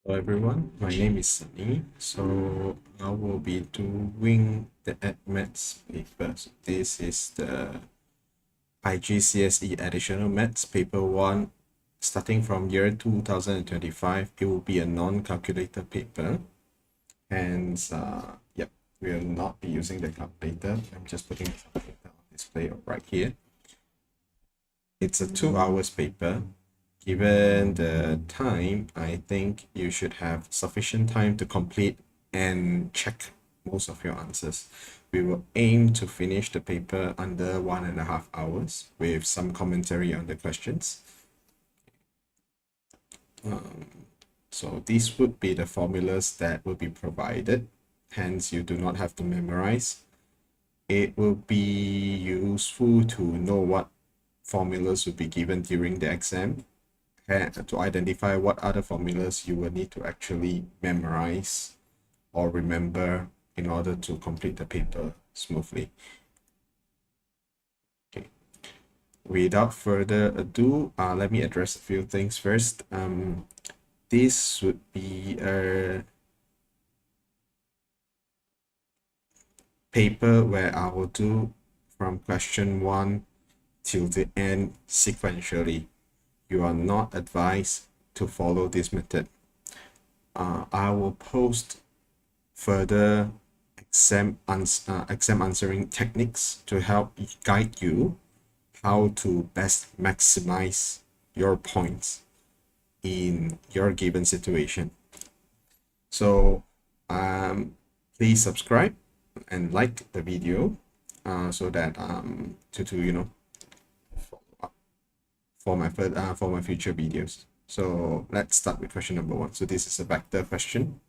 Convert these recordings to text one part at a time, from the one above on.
Hello everyone, my name is Sunny. So I will be doing the Maths paper. So this is the IGCSE Additional Maths paper 1. Starting from year 2025, it will be a non-calculator paper. And yep, we will not be using the calculator. I'm just putting the calculator on display right here. It's a 2 hours paper. Given the time, I think you should have sufficient time to complete and check most of your answers. We will aim to finish the paper under 1.5 hours with some commentary on the questions. So these would be the formulas that will be provided. Hence, you do not have to memorize. It will be useful to know what formulas will be given during the exam, and to identify what other formulas you will need to actually memorize or remember in order to complete the paper smoothly. Okay. Without further ado, let me address a few things first. This would be a paper where I will do from question 1 till the end sequentially. You are not advised to follow this method. I will post further exam answering techniques to help guide you how to best maximize your points in your given situation. So please subscribe and like the video so that to follow up for my future videos. So let's start with question number 1. So this is a vector question.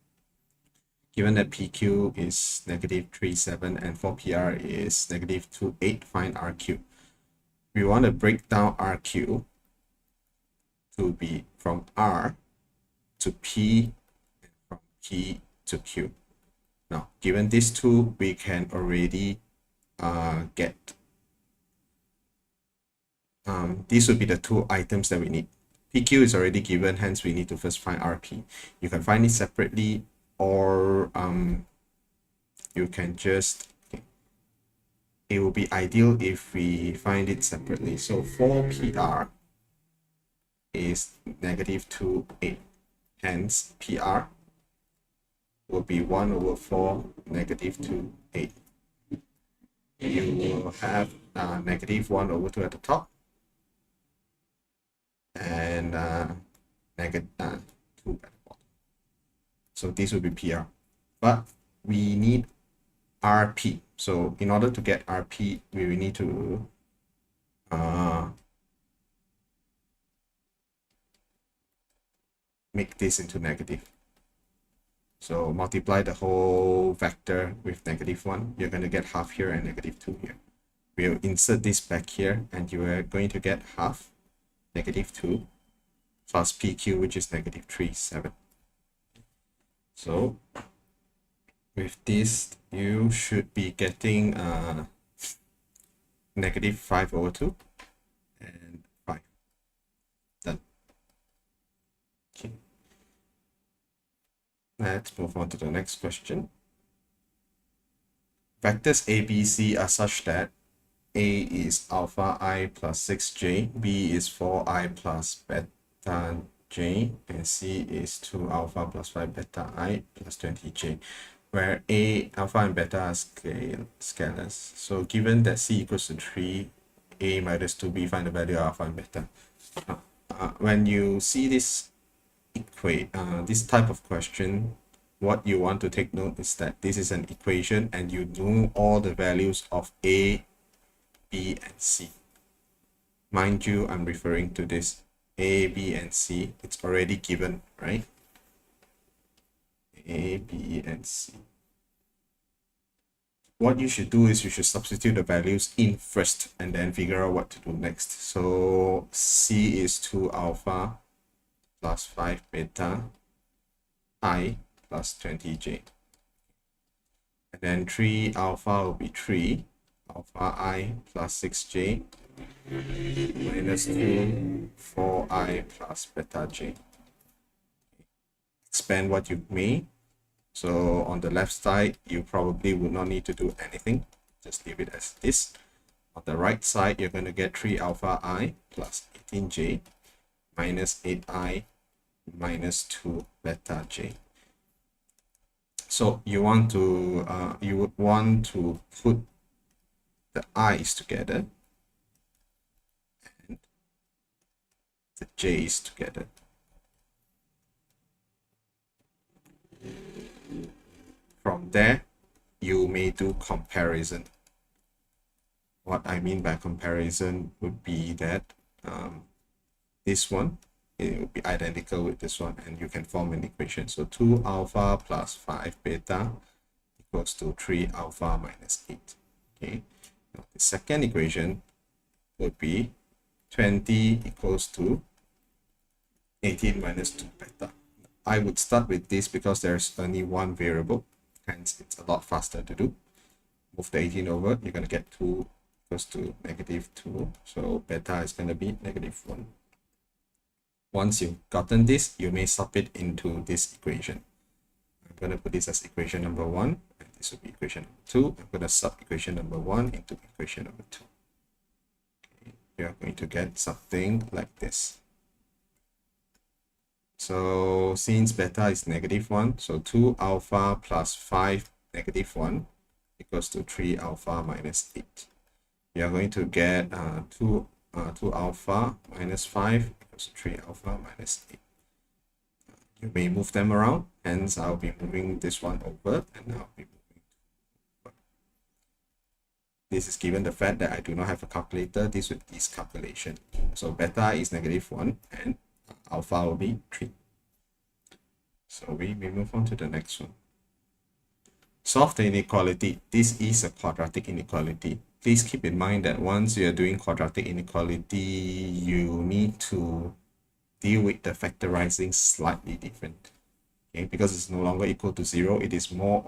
Given that PQ is -3.7 and 4PR is -2.8, find RQ. We want to break down RQ to be from R to P and from P to Q. Now, given these two, we can already get these would be the two items that we need. PQ is already given, hence we need to first find RP. You can find it separately, or you can just, it will be ideal if we find it separately. So 4PR is -2.8, hence PR will be 1/4 -2.8. You will have -1/2 at the top and -2 at the bottom. So this will be PR, but we need RP. So in order to get RP, we will need to make this into negative. So multiply the whole vector with -1. You're going to get half here and -2 here. We'll insert this back here, and you are going to get half -2 plus PQ, which is -3.7. So with this, you should be getting -5/2 and 5. Done. Okay. Let's move on to the next question. Vectors A, B, C are such that A is alpha I plus 6j, B is 4i plus beta j, and C is 2 alpha plus 5 beta I plus 20j, where A, alpha, and beta are scalars. So given that C equals to 3, A minus 2B, find the value of alpha and beta. When you see this this type of question, what you want to take note is that this is an equation and you know all the values of A, B, and C. Mind you, I'm referring to this A, B, and C. It's already given, right? A, B, and C. What you should do is you should substitute the values in first and then figure out what to do next. So C is 2 alpha plus 5 beta I plus 20j. And then 3 alpha will be 3 alpha I plus 6j minus 2 4i plus beta j. expand what you may. So on the left side, you probably would not need to do anything. Just leave it as this. On the right side, you're going to get 3 alpha I plus 18j minus 8i minus 2 beta j. So you want to you would want to put the i's together and the j's together. From there, you may do comparison. What I mean by comparison would be that this one, it will be identical with this one, and you can form an equation. So 2 alpha plus 5 beta equals to 3 alpha minus 8. Okay. Now the second equation would be 20 equals to 18 minus 2 beta. I would start with this because there's only one variable, hence it's a lot faster to do. Move the 18 over, you're going to get 2 equals to negative 2. So beta is going to be negative 1. Once you've gotten this, you may sub it into this equation. I'm going to put this as equation number 1, and this will be equation number 2. I'm going to sub equation number 1 into equation number 2. Okay. You are going to get something like this. So since beta is negative 1, so 2 alpha plus 5 negative 1 equals to 3 alpha minus 8. You are going to get 2 alpha minus 5 equals to 3 alpha minus 8. You may move them around, hence I'll be moving this one over, and I'll be moving over. This is given the fact that I do not have a calculator. This would be calculation. So beta is negative 1 and alpha will be 3. So we move on to the next one. Solve the inequality. This is a quadratic inequality. Please keep in mind that once you are doing quadratic inequality, you need to deal with the factorizing slightly different. Okay, because it's no longer equal to 0, it is more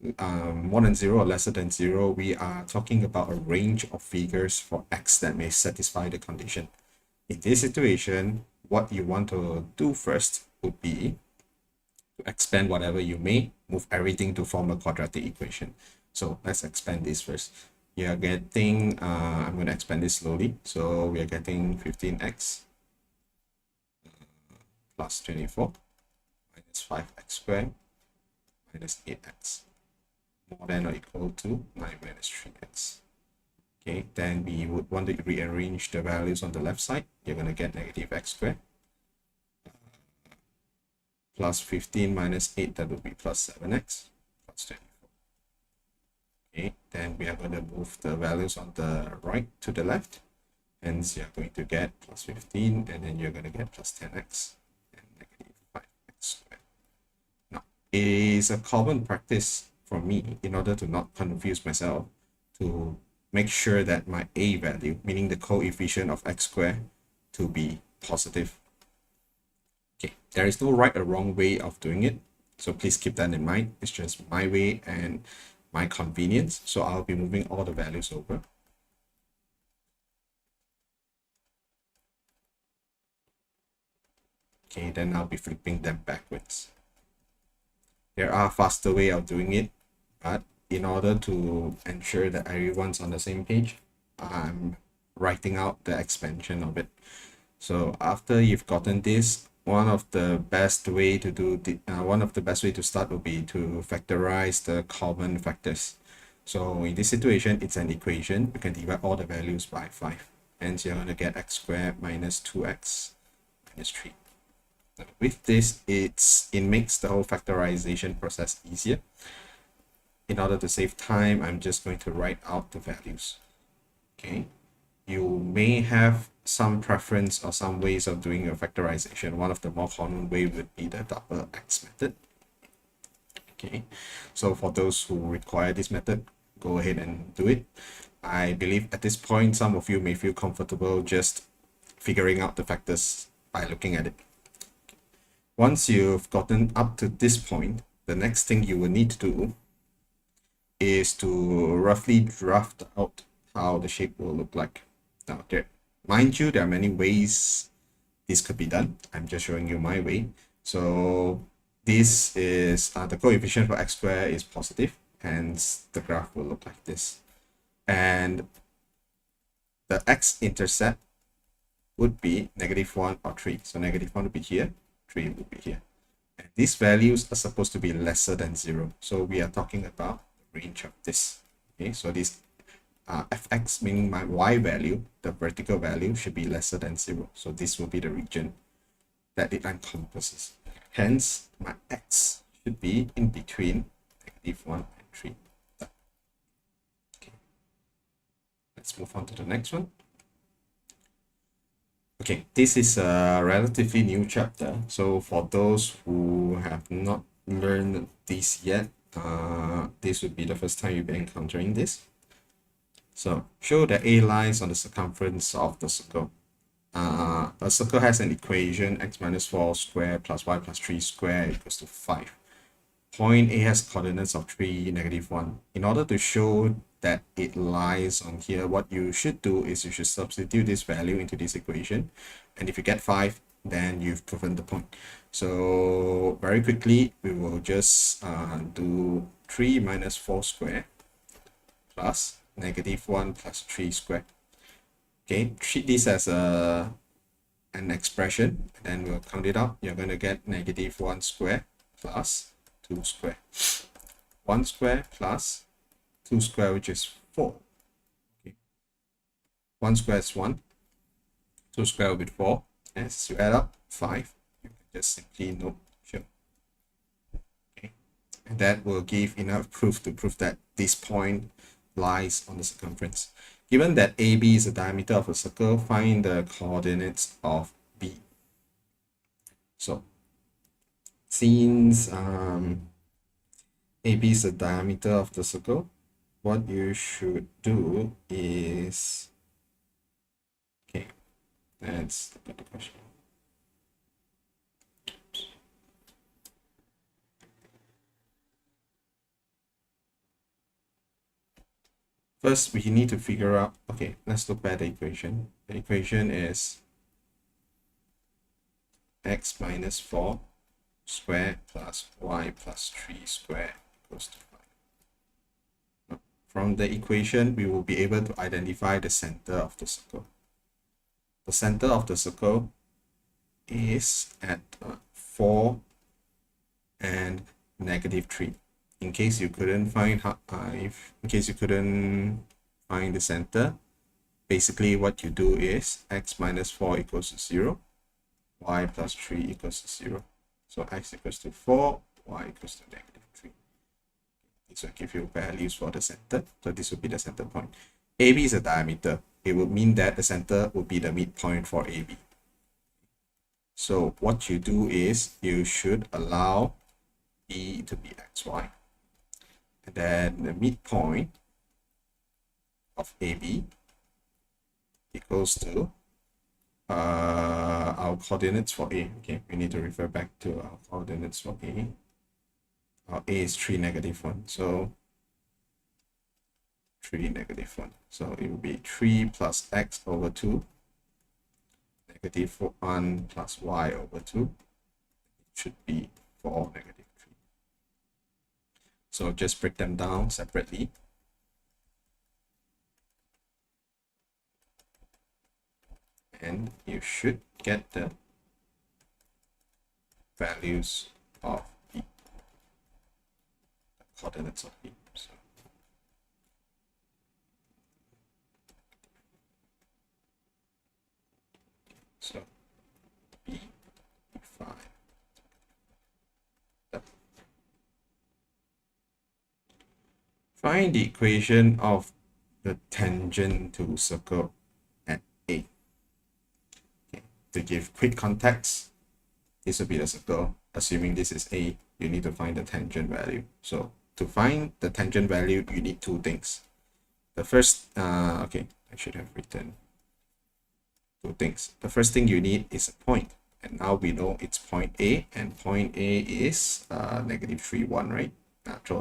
than 0 or lesser than 0. We are talking about a range of figures for x that may satisfy the condition. In this situation, what you want to do first would be to expand whatever you may, move everything to form a quadratic equation. So let's expand this first. You are getting, I'm going to expand this slowly. So we are getting 15x plus 24 minus 5x squared minus 8x more than or equal to 9 minus 3x. Okay, then we would want to rearrange the values on the left side. You're going to get negative x squared plus 15 minus 8, that would be plus 7x plus 24. Okay, then we are going to move the values on the right to the left. Hence, you're going to get plus 15, and then you're going to get plus 10x and negative 5x squared. Now, it is a common practice for me, in order to not confuse myself, to make sure that my a value, meaning the coefficient of x squared, to be positive. Okay, there is no right or wrong way of doing it, so please keep that in mind. It's just my way and my convenience. So I'll be moving all the values over. Okay, then I'll be flipping them backwards. There are faster way of doing it, but in order to ensure that everyone's on the same page, I'm writing out the expansion of it. So after you've gotten this, one of the best way to start would be to factorize the common factors. So in this situation, it's an equation. You can divide all the values by 5. Hence, you're going to get x squared minus 2x minus 3. Now, with this, it makes the whole factorization process easier. In order to save time, I'm just going to write out the values. Okay. You may have some preference or some ways of doing your factorization. One of the more common way would be the double x method. Okay, so for those who require this method, go ahead and do it. I believe at this point, some of you may feel comfortable just figuring out the factors by looking at it. Once you've gotten up to this point, the next thing you will need to do is to roughly draft out how the shape will look like. Now, mind you, there are many ways this could be done. I'm just showing you my way. So this is the coefficient for x squared is positive, hence the graph will look like this. And the x-intercept would be -1 or 3. So -1 would be here, 3 would be here. And these values are supposed to be lesser than 0. So we are talking about the range of this. Okay, so this fx, meaning my y value, the vertical value, should be lesser than 0. So this will be the region that it encompasses. Hence, my x should be in between -1 and 3. Okay. Let's move on to the next one. Okay, this is a relatively new chapter. So for those who have not learned this yet, this would be the first time you'll be encountering this. So show that A lies on the circumference of the circle. A circle has an equation x minus 4 squared plus y plus 3 squared equals to 5. Point A has coordinates of 3, -1. In order to show that it lies on here, what you should do is you should substitute this value into this equation. And if you get 5, then you've proven the point. So very quickly, we will just do 3 minus 4 squared plus -1 plus 3 squared. Okay, treat this as an expression, then we'll count it out. You're going to get -1 squared plus 2 squared. 1 squared plus 2 squared, which is 4. Okay. 1 squared is 1. 2 squared will be 4. As you add up 5, you can just simply note sure. Okay. And that will give enough proof to prove that this point lies on the circumference. Given that AB is the diameter of a circle, find the coordinates of B. So since AB is the diameter of the circle, what you should do is, okay, let's look at the question. First, we need to figure out, okay, let's look at the equation. The equation is x minus 4 squared plus y plus 3 squared equals to 5. From the equation, we will be able to identify the center of the circle. The center of the circle is at 4 and -3. In case you couldn't find the center, basically what you do is x minus 4 equals to 0, y plus 3 equals to 0. So x equals to 4, y equals to -3. This will give you values for the center. So this will be the center point. AB is a diameter. It would mean that the center would be the midpoint for AB. So what you do is you should allow B to be xy. And then the midpoint of AB equals to our coordinates for A. Okay, we need to refer back to our coordinates for A. Our A is 3, -1. So 3, -1. So it will be 3 plus x over 2, -1 plus y over 2. It should be 4, -3. So just break them down separately. And you should get the values of B, the coordinates of B. So B, 5. Find the equation of the tangent to circle at A. Okay. To give quick context, this will be the circle. Assuming this is A, you need to find the tangent value. So to find the tangent value, you need two things. The first, okay, I should have written two things. The first thing you need is a point. And now we know it's point A, and point A is -3, 1, right?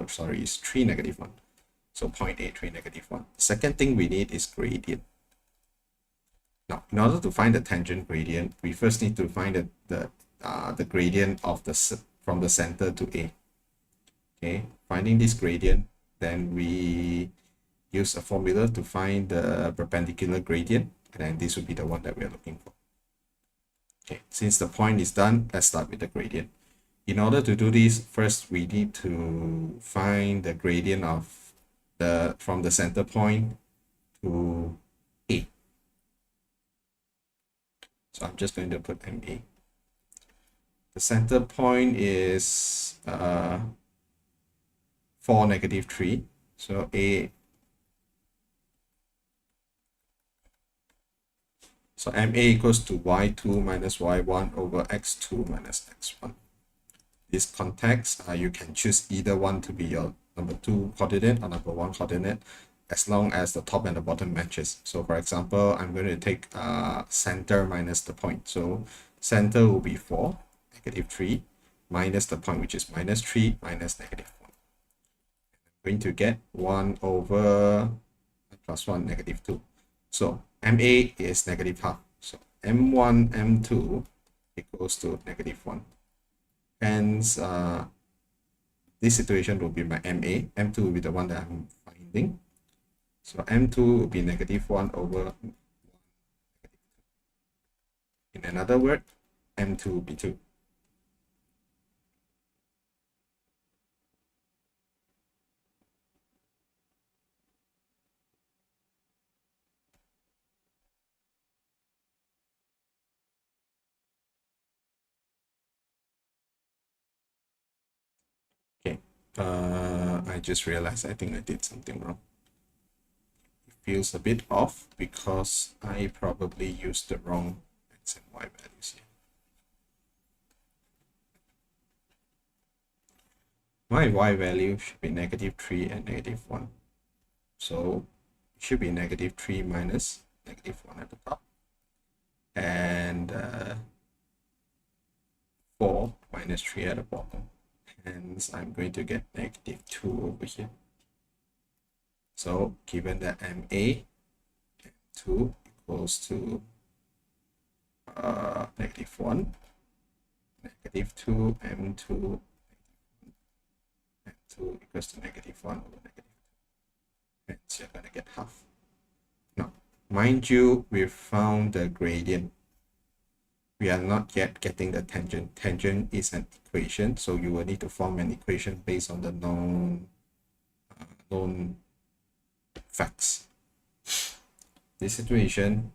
Sorry, it's 3, -1. So point A, 3, -1. Second thing we need is gradient. Now, in order to find the tangent gradient, we first need to find the gradient of the from the center to A. Okay, finding this gradient, then we use a formula to find the perpendicular gradient, and then this will be the one that we are looking for. Okay, since the point is done, let's start with the gradient. In order to do this, first we need to find the gradient of from the center point to A. So I'm just going to put MA. The center point is 4, -3. So A. So MA equals to y2 minus y1 over x2 minus x1. This context, you can choose either one to be your number 2 coordinate or number 1 coordinate, as long as the top and the bottom matches. So for example, I'm going to take center minus the point. So center will be 4, -3, minus the point, which is -3 minus -1. I'm going to get 1 over plus 1, -2. So MA is -half. So M1, M2 equals to -1. Hence, this situation will be my MA. M2 will be the one that I'm finding. So M2 will be -1 over 1. In another word, M2 will be 2. Okay, I just realized I think I did something wrong. It feels a bit off because I probably used the wrong x and y values here. My y value should be -3 and -1. So it should be -3 minus -1 at the top, and 4 minus 3 at the bottom. Hence, I'm going to get -2 over here. So given that MA, M2 equals to -1, -2, M2, M2 equals to -1 over -2. Hence, you're going to get half. Now, mind you, we found the gradient. We are not yet getting the tangent. Tangent is an equation, so you will need to form an equation based on the known facts. This situation,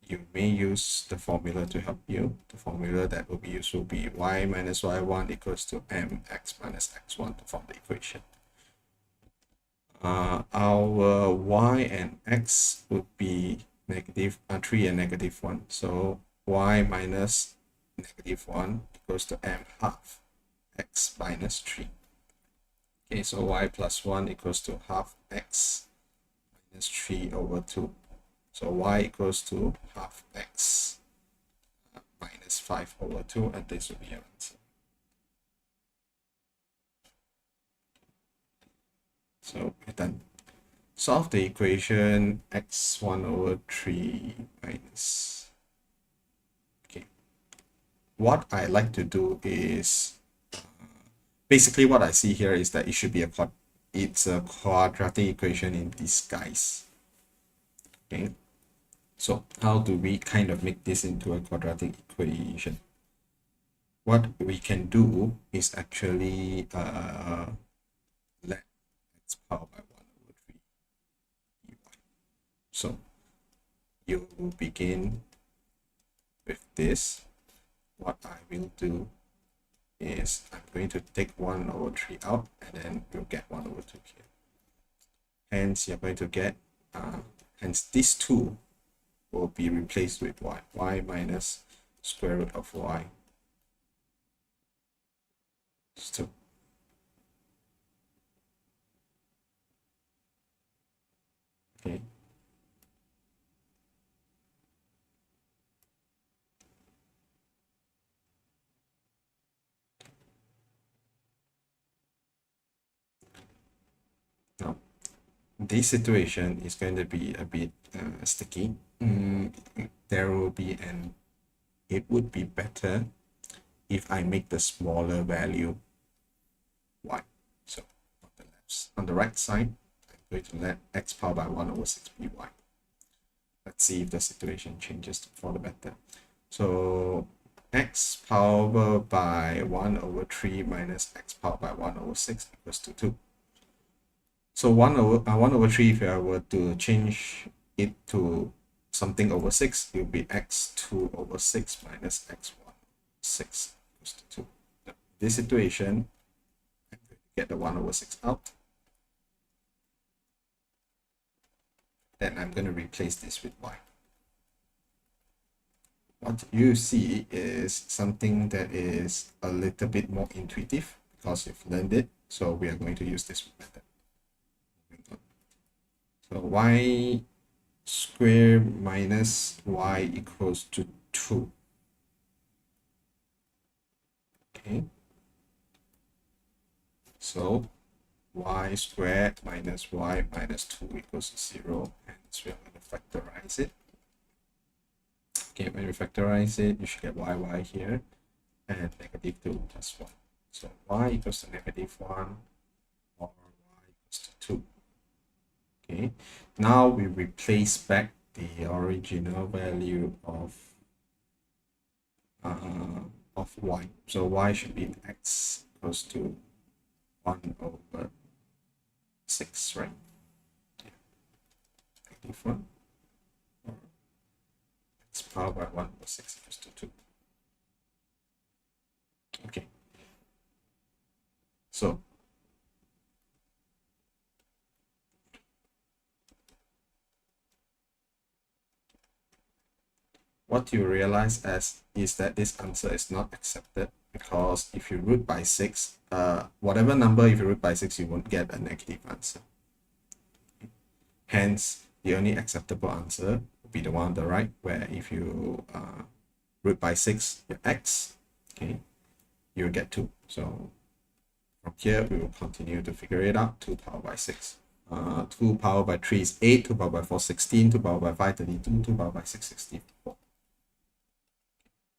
you may use the formula to help you. The formula that will be used will be y minus y1 equals to mx minus x1 to form the equation. Our y and x would be -3 and -1. So y minus -1 equals to m half x minus 3. Okay, so y plus 1 equals to half x minus 3 over 2. So y equals to half x minus 5 over 2, and this will be your answer. So we're done. Solve the equation x1 over 3 minus. Okay. What I like to do is, basically what I see here is that it should be it's a quadratic equation in disguise. Okay. So how do we kind of make this into a quadratic equation? What we can do is actually let x power by 1 over 3 dy. So you begin with this. What I will do is I'm going to take 1 over 3 out, and then you'll get 1 over 2 here. Hence, you're going to get, hence these 2 will be replaced with y minus square root of y is 2. Okay. Now, this situation is going to be a bit sticky. There will be it would be better if I make the smaller value y. So on the right side, I'm going to let x power by 1 over 6 be y. Let's see if the situation changes for the better. So x power by 1 over 3 minus x power by 1 over 6 equals to 2. So 1 over 3, if I were to change it to something over 6, it will be x2 over 6 minus x1 6 equals to 2. Now, in this situation, I'm going to get the 1 over 6 out. Then I'm going to replace this with y. What you see is something that is a little bit more intuitive because you've learned it. So we are going to use this method. So y squared minus y equals to 2. Okay. So y squared minus y minus 2 equals to 0. Hence we are going to factorize it. Okay, when you factorize it, you should get y here and negative 2 plus 1. So y equals to negative 1 or y equals to 2. Okay, now we replace back the original value of y. So y should be x equals to 1 over 6, right? Yeah. Negative 1 or x power by 1 over 6 equals to 2. Okay, so what you realize is that this answer is not accepted, because if you root by 6, whatever number, if you root by 6, you won't get a negative answer. Hence, the only acceptable answer will be the one on the right, where if you root by 6 your x, okay, you'll get 2. So from here, we will continue to figure it out. 2 power by 6. 2 power by 3 is 8, 2 power by 4 16, 2 power by 5 32, 2 power by 6 64.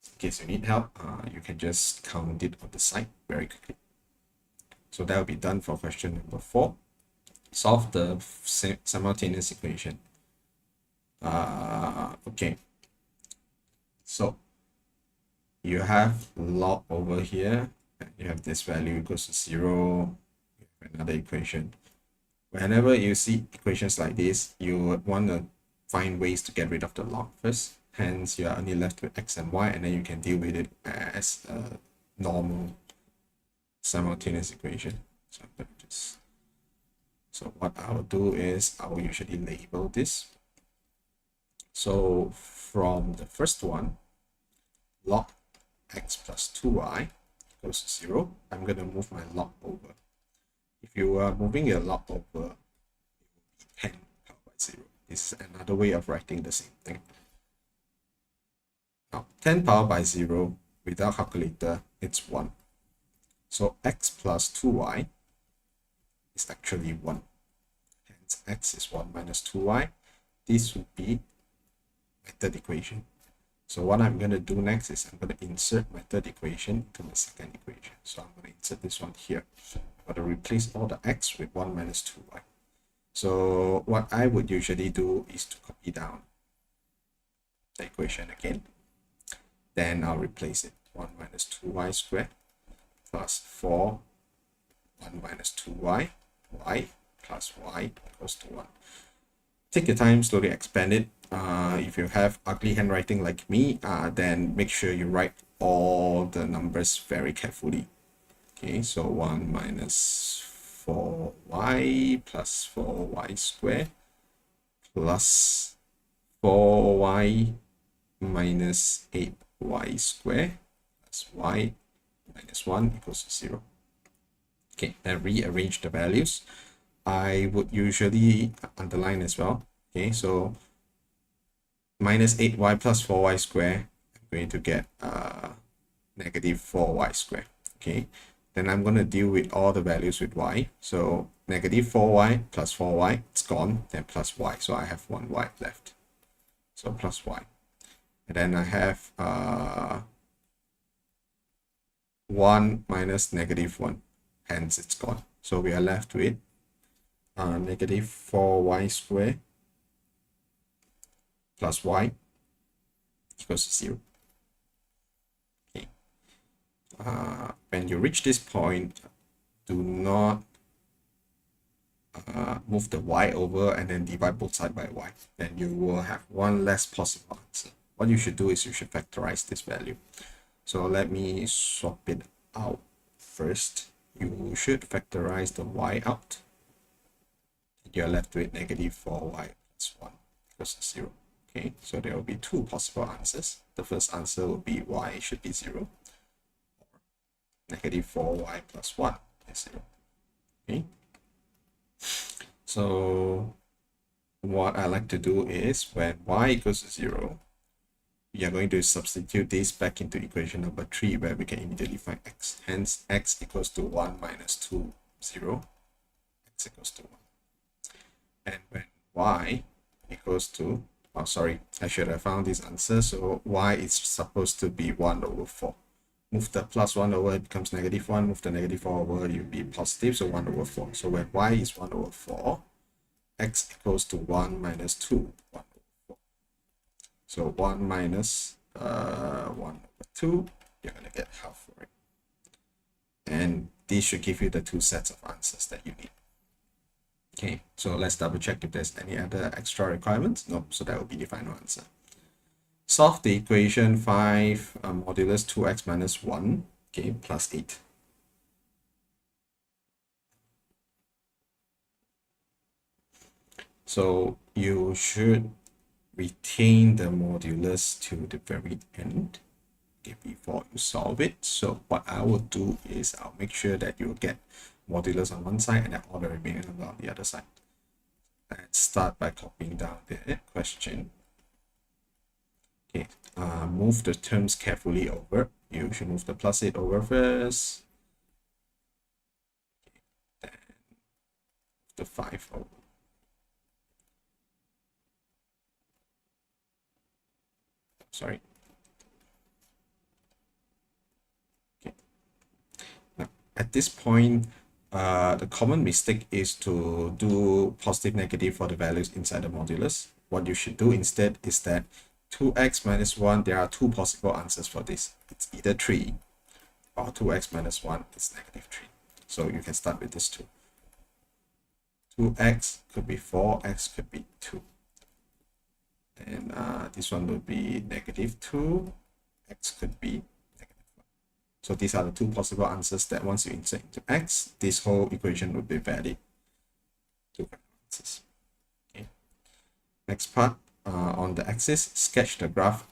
In case you need help, you can just count it on the side very quickly. So that will be done for question number 4. Solve the simultaneous equation. Okay, so you have log over here, and you have this value equals to 0. You have another equation. Whenever you see equations like this, you would want to find ways to get rid of the log first. Hence, you are only left with x and y, and then you can deal with it as a normal simultaneous equation. So what I will do is I will usually label this. So from the first one, log x plus 2y equals to 0, I'm going to move my log over. If you are moving your log over, it will be 10 power by 0. This is another way of writing the same thing. Now, 10 power by 0, without calculator, it's 1. So x plus 2y is actually 1. Hence, x is 1 minus 2y. This would be my third equation. So what I'm going to do next is I'm going to insert my third equation into my second equation. So I'm going to insert this one here. I'm going to replace all the x with 1 minus 2y. So what I would usually do is to copy down the equation again. Then I'll replace it. 1 minus 2y squared plus 4, 1 minus 2y, y plus y equals to 1. Take your time, slowly expand it. If you have ugly handwriting like me, then make sure you write all the numbers very carefully. Okay, so 1 minus 4y plus 4y squared plus 4y minus 8y squared plus y minus 1 equals to 0. Okay, then rearrange the values. I would usually underline as well. Okay, so minus 8y plus 4y squared, I'm going to get negative 4y squared. Okay, then I'm going to deal with all the values with y. So negative 4y plus 4y, it's gone, then plus y. So I have 1y left. So plus y. And then I have 1 minus negative 1. Hence, it's gone. So we are left with negative 4y squared plus y equals to 0. Okay. When you reach this point, do not move the y over and then divide both sides by y. Then you will have one less possible answer. What you should do is you should factorize this value. So let me swap it out first. You should factorize the y out. You're left with negative 4y plus 1 equals 0. Okay, so there will be two possible answers. The first answer will be y should be 0. Or negative 4y plus 1 is 0. Okay. So what I like to do is when y equals to 0, we are going to substitute this back into equation number 3 where we can immediately find x. Hence, x equals to 1 minus 2, 0. X equals to 1. And when y equals to, oh sorry, I should have found this answer. So y is supposed to be 1 over 4. Move the plus 1 over, it becomes negative 1. Move the negative 4 over, it will be positive, so 1 over 4. So when y is 1 over 4, x equals to 1 minus 2, 1 over 4. So 1 minus 1 over 2, you're going to get half for it. And this should give you the two sets of answers that you need. Okay, so let's double check if there's any other extra requirements. No, so that will be the final answer. Solve the equation 5 modulus 2x minus 1, okay, plus 8. So you should retain the modulus to the very end, okay, before you solve it. So what I will do is I'll make sure that you get modulus on one side and then all the remaining number on the other side. Let's start by copying down the question. Okay, move the terms carefully over. You should move the plus 8 over first. Okay, then the 5 over. Sorry. Okay. Now, at this point, the common mistake is to do positive negative for the values inside the modulus. What you should do instead is that 2x minus 1, there are two possible answers for this. It's either 3 or 2x minus 1 is negative 3. So you can start with this 2. 2x could be 4, x could be 2. And this one would be negative 2, x could be negative 1. So these are the two possible answers that once you insert into x, this whole equation would be valid. Two answers. Okay. Next part, on the axis, sketch the graph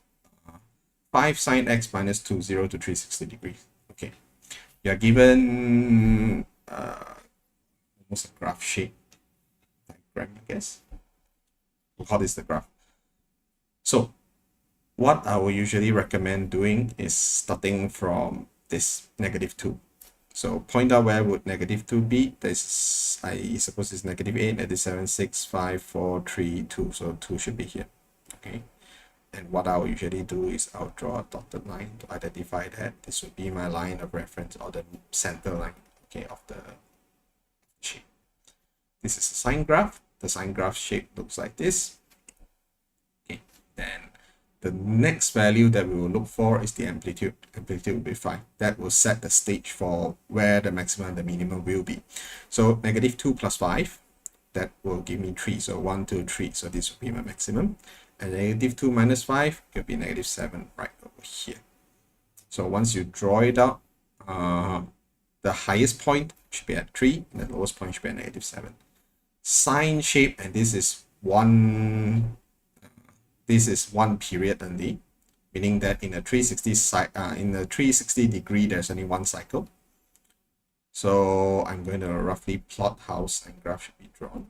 5 sine x minus 2, 0 to 360 degrees. Okay. You are given almost a graph shape diagram, I guess. We'll call this the graph. So what I will usually recommend doing is starting from this negative 2. So point out where would negative 2 be. This, I suppose, is negative 8, that is 7, 6, 5, 4, 3, 2. So 2 should be here. Okay. And what I will usually do is I'll draw a dotted line to identify that this would be my line of reference or the center line, okay, of the shape. This is a sine graph. The sine graph shape looks like this. Then the next value that we will look for is the amplitude. Amplitude will be 5. That will set the stage for where the maximum and the minimum will be. So negative 2 plus 5, that will give me 3. So 1, 2, 3. So this will be my maximum. And negative 2 minus 5 will be negative 7 right over here. So once you draw it out, the highest point should be at 3, and the lowest point should be at negative 7. Sine shape, and this is one period only, meaning that in a 360 degree there's only one cycle. So I'm going to roughly plot how sine graph should be drawn.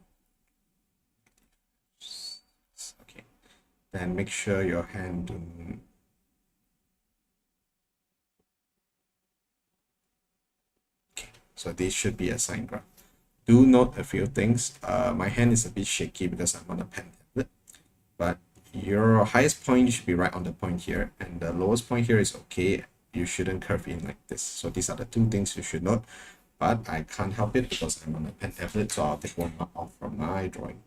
Okay, then make sure your hand do. Okay, so this should be a sine graph. Do note a few things. My hand is a bit shaky because I'm on a pen tablet, but your highest point should be right on the point here, and the lowest point here is okay. you shouldn't curve in like this. So these are the two things you should note, but I can't help it because I'm on a pen tablet, so I'll take one off from my drawing.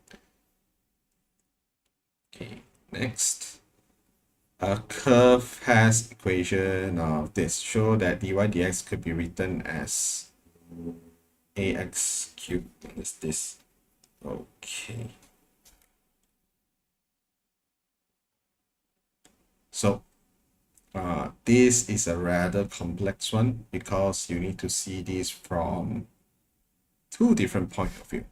Okay, next. A curve has equation of this. Show that dy dx could be written as ax cubed minus this. Okay. So this is a rather complex one because you need to see this from two different points of view.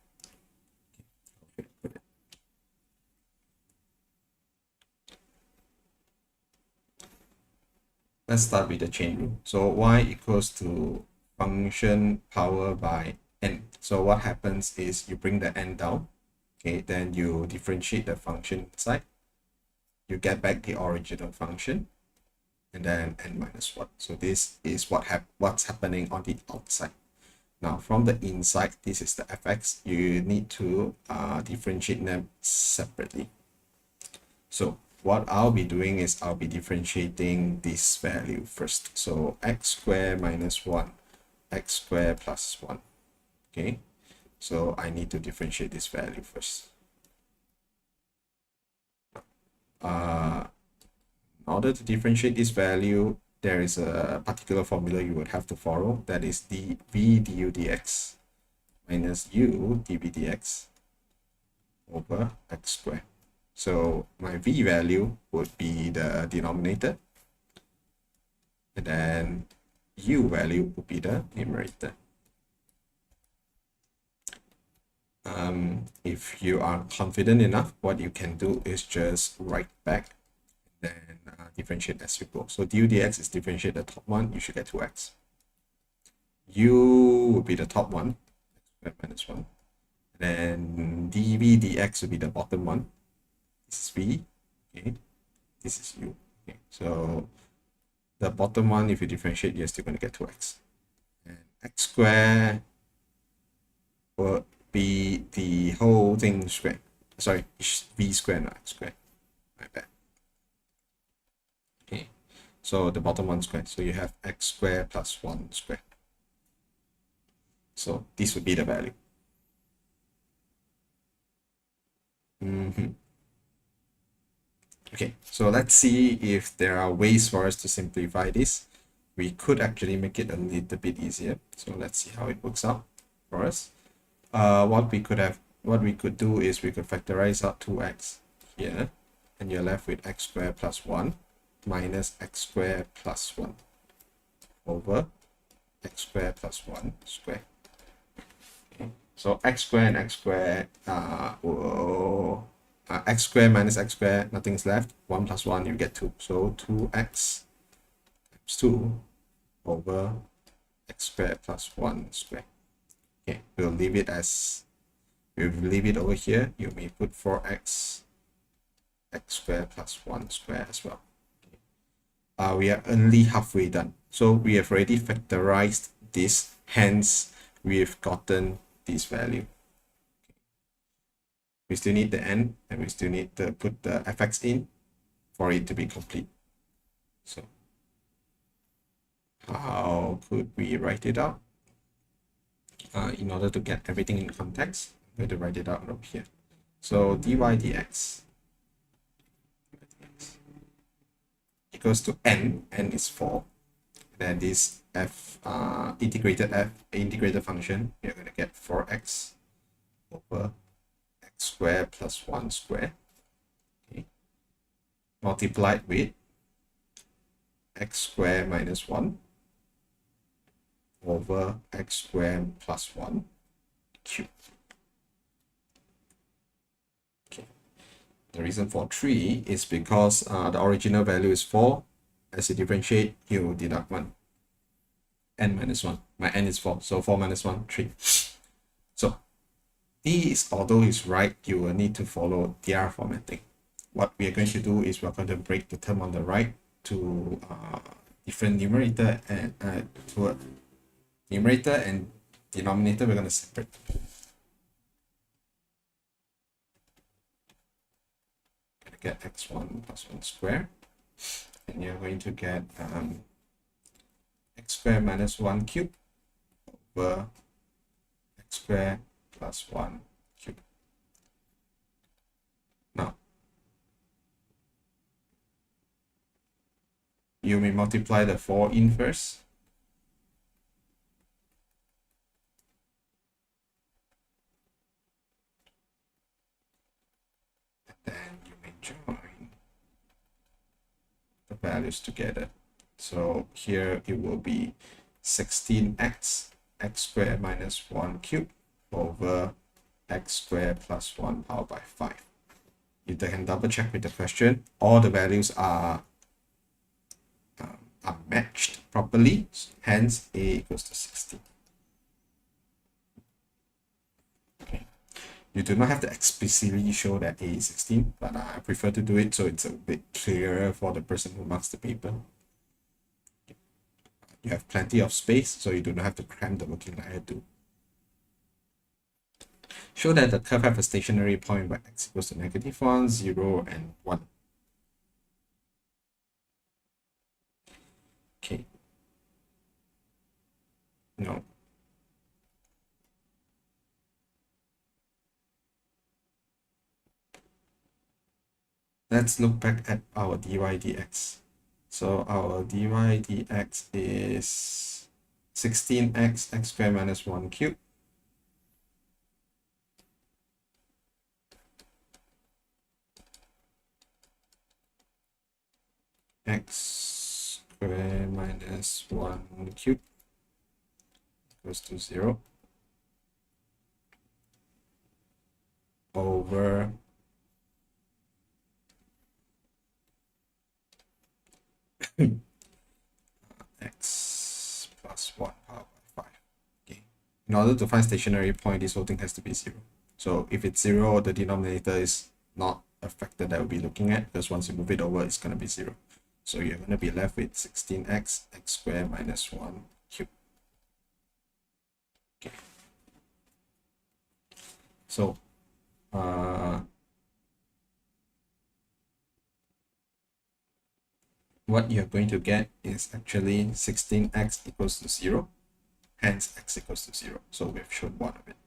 Let's start with the chain rule. So y equals to function power by n. So what happens is you bring the n down, okay, then you differentiate the function inside, you get back the original function, and then n minus 1. So this is what's happening on the outside. Now from the inside, this is the fx. You need to differentiate them separately. So what I'll be doing is I'll be differentiating this value first. So x squared minus 1, x squared plus 1. Okay, so I need to differentiate this value first. In order to differentiate this value, there is a particular formula you would have to follow. That is v du dx minus u dv dx over x squared. So my v value would be the denominator, and then u value would be the numerator. If you are confident enough, what you can do is just write back, then differentiate as you go. So du dx is differentiate the top one, you should get 2x. U will be the top one, x minus 1. Then dv dx will be the bottom one. This is v, okay. This is u. Okay. So the bottom one, if you differentiate, you're still going to get 2x. And x squared will be the whole thing squared. Sorry, v squared, not x squared. My bad. Okay, so the bottom one squared. So you have x squared plus 1 squared. So this would be the value. Okay, so let's see if there are ways for us to simplify this. We could actually make it a little bit easier. So let's see how it works out for us. What we could do is we could factorize out 2x here, and you're left with x squared plus 1 minus x squared plus 1 over x squared plus 1 squared. Okay, so x squared and x squared x squared minus x squared, nothing's left. 1 plus 1, you get 2. So 2x times 2 over x squared plus 1 squared. Okay, we'll leave it over here. You may put 4x x squared plus 1 squared as well. Okay. We are only halfway done. So we have already factorized this, hence we've gotten this value. We still need the n, and we still need to put the fx in for it to be complete. So how could we write it out? In order to get everything in context, I'm going to write it out over here. So dy dx equals to n is 4. Then this integrated function, we're going to get 4x over x squared plus 1 squared, okay, multiplied with x squared minus 1 over x squared plus 1 cubed. Okay. The reason for 3 is because the original value is 4. As you differentiate, you deduct 1. N minus 1. My n is 4. So 4 minus 1, 3. So these, although it's right, you will need to follow DR formatting. What we are going to do is we're going to break the term on the right to different numerator and to numerator and denominator. We're going to separate. Going to get x1 plus 1 square, and you're going to get squared minus 1 cubed over x squared plus 1 cubed. Now, you may multiply the 4 in first. And then you may join the values together. So here it will be 16x, x squared minus 1 cubed over x squared plus 1 powered by 5. You can double check with the question. All the values are matched properly, hence a equals to 16. Okay. You do not have to explicitly show that a is 16, but I prefer to do it so it's a bit clearer for the person who marks the paper. You have plenty of space, so you do not have to cram the working like I do. Show that the curve have a stationary point where x equals to -1, 0, and 1. Okay. No. Let's look back at our dy dx. So our dy dx is 16x, x squared minus 1 cubed. X squared minus 1 cubed equals to 0 over x plus 1 power by 5. Okay. In order to find stationary point, this whole thing has to be 0. So if it's 0, the denominator is not a factor that we'll be looking at, because once you move it over, it's going to be 0. So you're going to be left with 16x, x squared minus 1 cubed. Okay. So, what you're going to get is actually 16x equals to 0, hence x equals to 0. So we've shown one of it.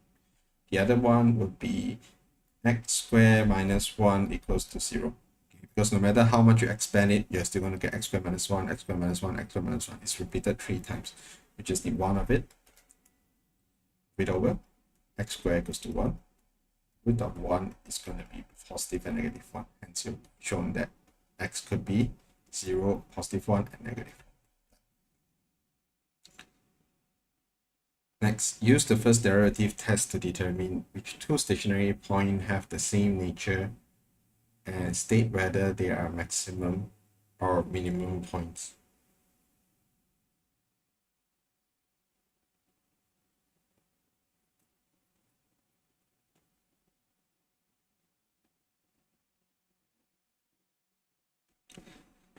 The other one would be x squared minus 1 equals to 0. Okay, because no matter how much you expand it, you're still going to get x squared minus 1, x squared minus 1, x squared minus 1. It's repeated 3 times. We just need one of it. Read over. X squared equals to 1. Root of 1 is going to be positive and negative 1. Hence, you've shown that x could be 0, positive 1, and negative 1. Next, use the first derivative test to determine which two stationary points have the same nature and state whether they are maximum or minimum points.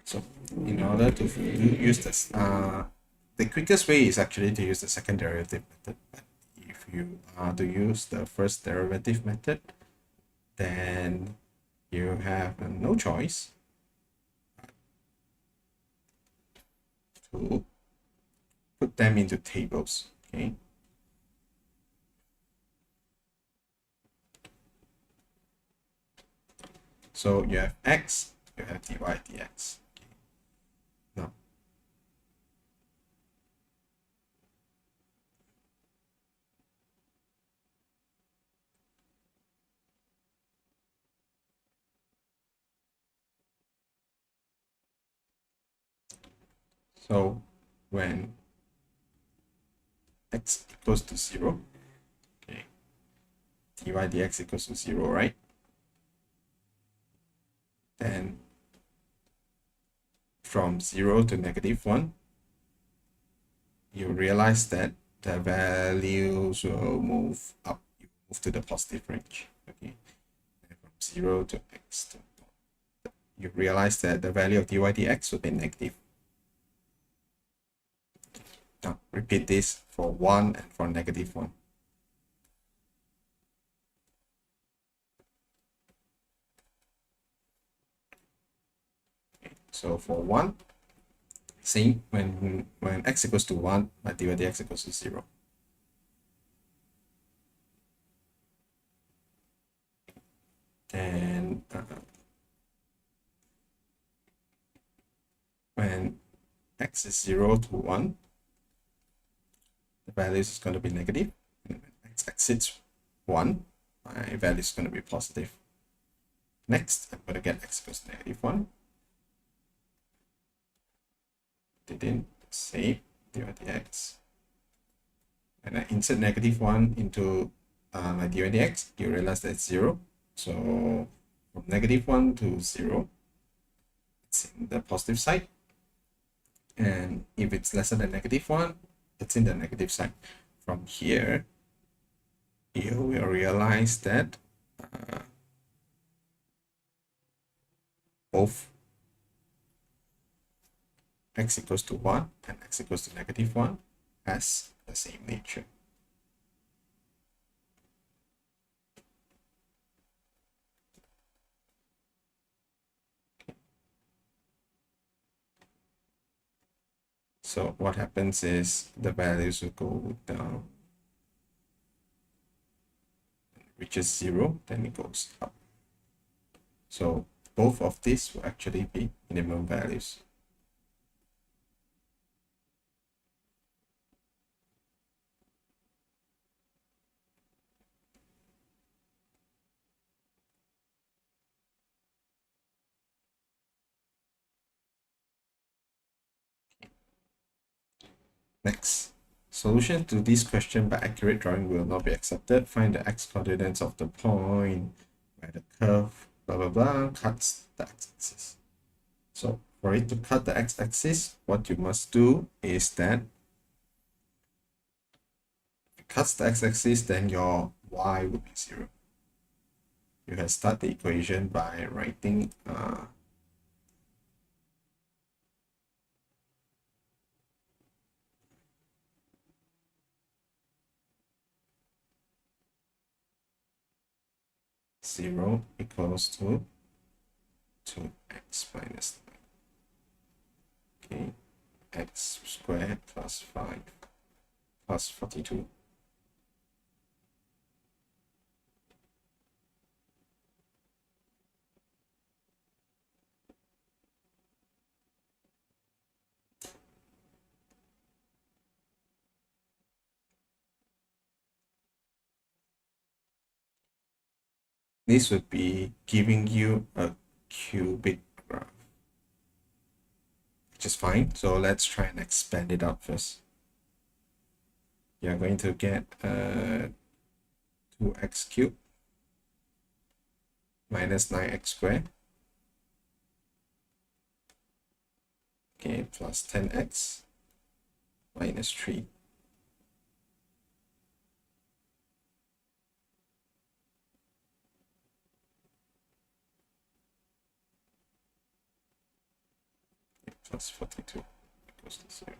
So in order to use this, the quickest way is actually to use the second derivative method. But if you are to use the first derivative method, then you have no choice to put them into tables. Okay. So you have x, you have dy dx. Okay. Now, so when x equals to 0, okay, dy dx equals to 0, right? Then from 0 to -1, you realize that the values will move up. You move to the positive range. Okay, and from 0 to x, you realize that the value of dy dx will be negative. Now repeat this for 1 and for -1. Okay, so for 1, Same when x equals to 1, my dy dx equals to 0. And when x is 0 to 1, the value is going to be negative. And when x exceeds 1, my value is going to be positive. Next, I'm going to get x equals to negative 1. Didn't save dy dx. And I insert negative 1 into my dy dx, you realize that's 0. So from negative 1 to 0, it's in the positive side. And if it's lesser than negative 1, it's in the negative side. From here, you will realize that both x equals to 1 and x equals to negative 1 has the same nature. So what happens is the values will go down, reaches 0, then it goes up. So both of these will actually be minimum values. Next, solution to this question by accurate drawing will not be accepted. Find the x-coordinates of the point where the curve, blah, blah, blah, cuts the x-axis. So for it to cut the x-axis, what you must do is that if it cuts the x-axis, then your y will be 0. You can start the equation by writing 0 equals to 2x minus 9. Okay, x squared plus 5 plus 42. This would be giving you a cubic graph, which is fine. So let's try and expand it out first. You're going to get 2x cubed minus 9x squared, okay, plus 10x minus 3. Plus 42 equals to 0.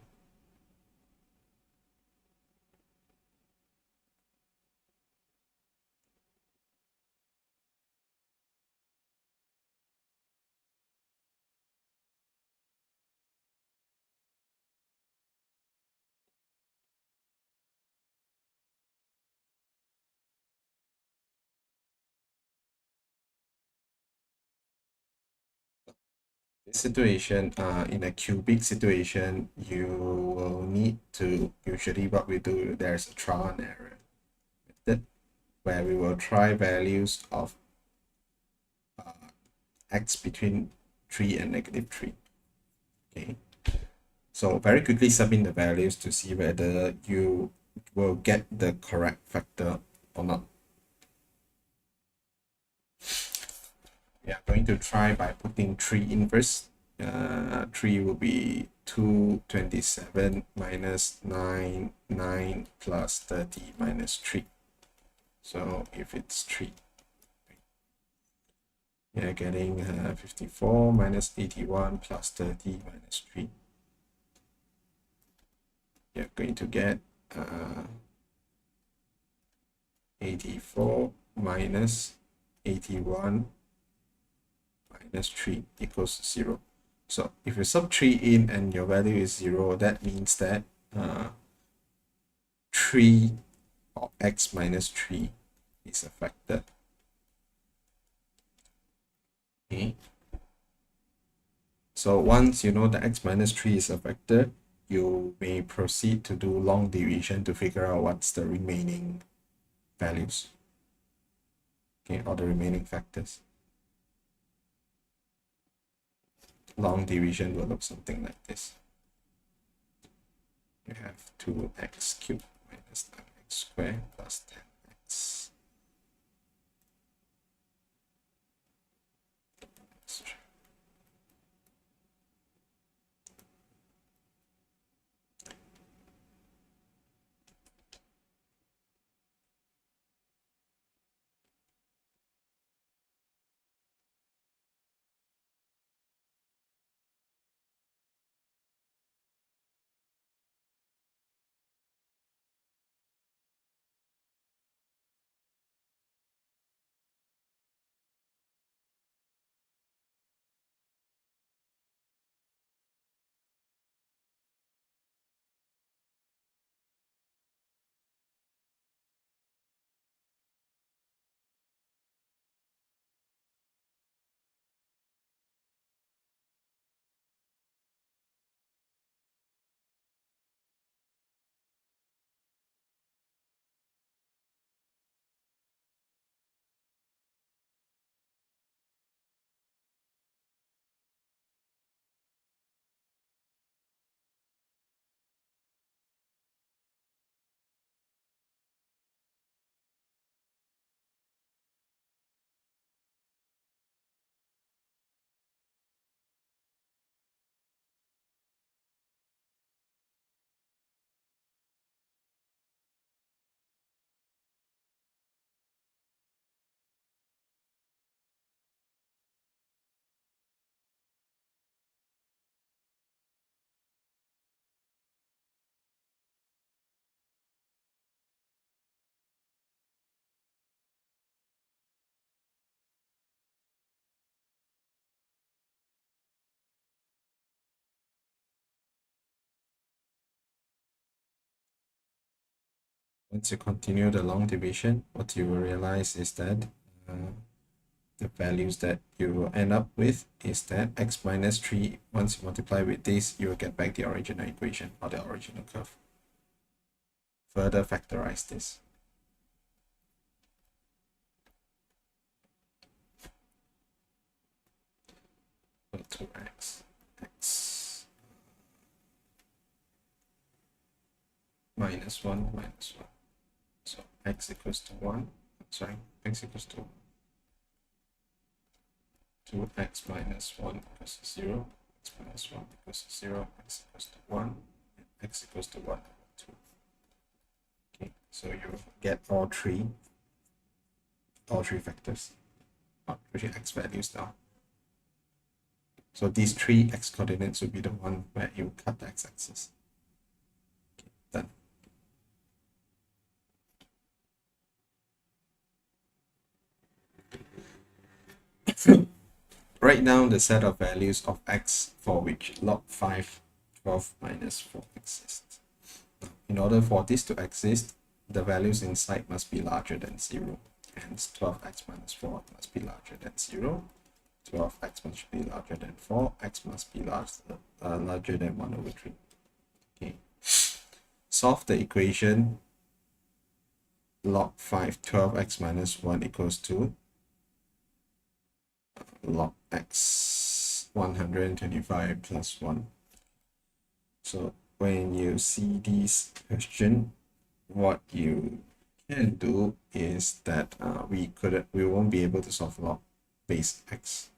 Situation, in a cubic situation, you will need to, usually what we do, there's a trial and error method where we will try values of x between 3 and negative 3. Okay, so very quickly sub in the values to see whether you will get the correct factor or not. We are going to try by putting 3 in first. 3 will be 227 minus 9, 9 plus 30 minus 3. So if it's 3, you're getting 54 minus 81 plus 30 minus 3. You're going to get 84 minus 81 minus 3 equals 0. So if you sub 3 in and your value is 0, that means that 3 or x minus 3 is a factor. Okay. So once you know that x minus 3 is a factor, you may proceed to do long division to figure out what's the remaining values, okay, or the remaining factors. Long division will look something like this. You have 2x cubed minus 9x squared plus 10x. Once you continue the long division, what you will realize is that the values that you will end up with is that x minus 3, once you multiply with this, you will get back the original equation or the original curve. Further factorize this. So 2x, x minus 1, minus 1. So x equals to 1, sorry, x equals to 2x minus 1 equals to 0, x minus 1 equals to 0, x equals to 1, and x equals to 1 over 2. Okay, so you get all three factors, or three x values now. So these three x coordinates will be the one where you cut the x-axis. Okay, done. Write down the set of values of x for which log 5, 12 minus 4 exists. In order for this to exist, the values inside must be larger than 0. Hence, 12x minus 4 must be larger than 0. 12x must be larger than 4. X must be larger than 1 over 3. Okay. Solve the equation log 5, 12x minus 1 equals to log x 125 plus 1. So when you see this question, what you can do is that we won't be able to solve log base x,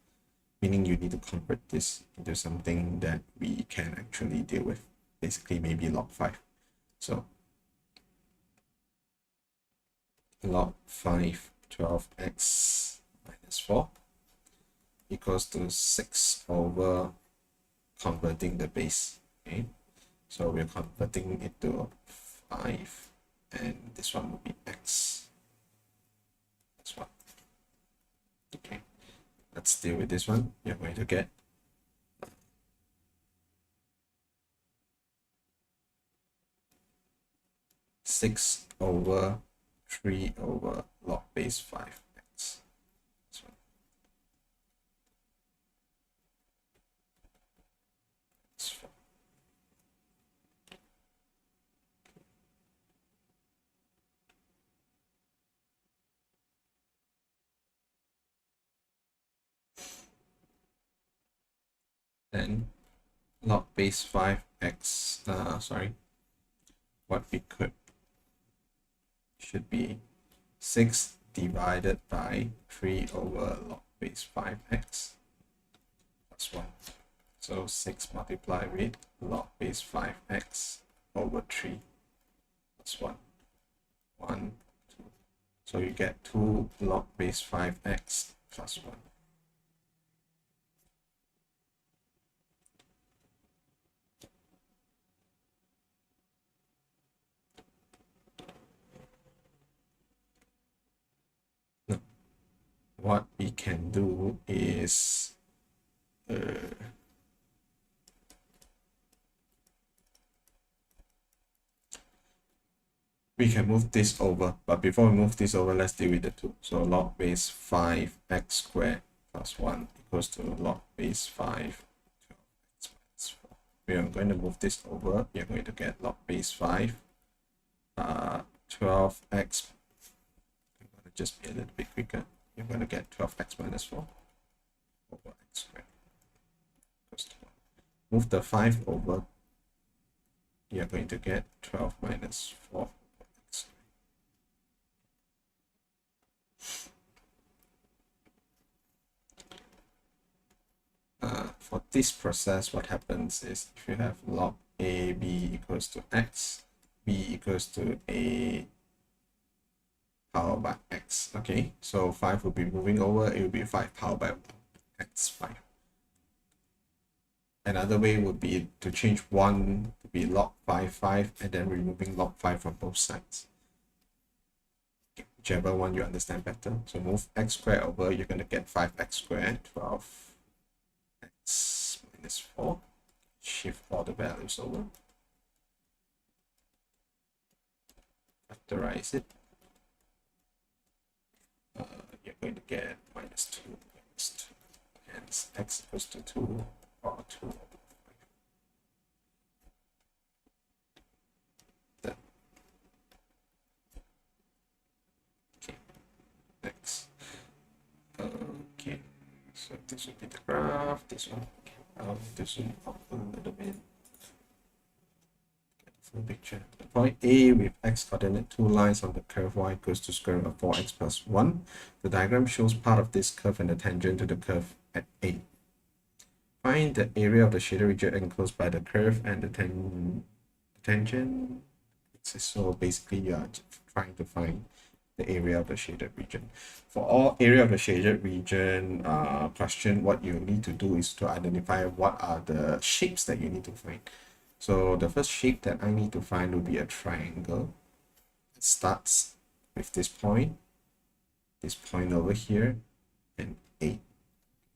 meaning you need to convert this into something that we can actually deal with, basically maybe log 5. So log 5 12x minus 4 equals to 6 over converting the base. Okay, so we're converting it to 5, and this one will be x. This one. Okay, let's deal with this one. You're going to get 6 over 3 over log base 5x. Then log base 5x, what we could should be 6 divided by 3 over log base 5x plus 1. So 6 multiplied with log base 5x over 3 plus 1. 1, 2. So you get 2 log base 5x plus 1. What we can do is we can move this over, but before we move this over, let's deal with the 2. So log base 5x squared plus 1 equals to log base 5 12x minus 4. We are going to move this over. We are going to get log base 5 12x. I'm going to just be a little bit quicker. You're going to get 12x minus 4 over x squared equals to 1. Move the 5 over. You're going to get 12 minus 4 over x squared. For this process, what happens is if you have log a b equals to x, b equals to a power by x. Okay, so 5 will be moving over, it will be 5 power by x 5. Another way would be to change 1 to be log 5 and then removing log 5 from both sides. Okay, whichever one you understand better. So move x squared over, you're going to get 5x squared, 12x minus 4. Shift all the values over. Factorize it. You're going to get minus 2, hence x equals to 2 or 2 over 5. Then, okay, next. Okay, so this will be the graph, this one. I'll zoom up a little bit. Full picture. The point A with x coordinate 2 lines on the curve y equals to square root of 4x plus 1. The diagram shows part of this curve and the tangent to the curve at A. Find the area of the shaded region enclosed by the curve and the tangent. So basically you are trying to find the area of the shaded region. For all area of the shaded region question, what you need to do is to identify what are the shapes that you need to find. So the first shape that I need to find will be a triangle. It starts with this point over here, and 8.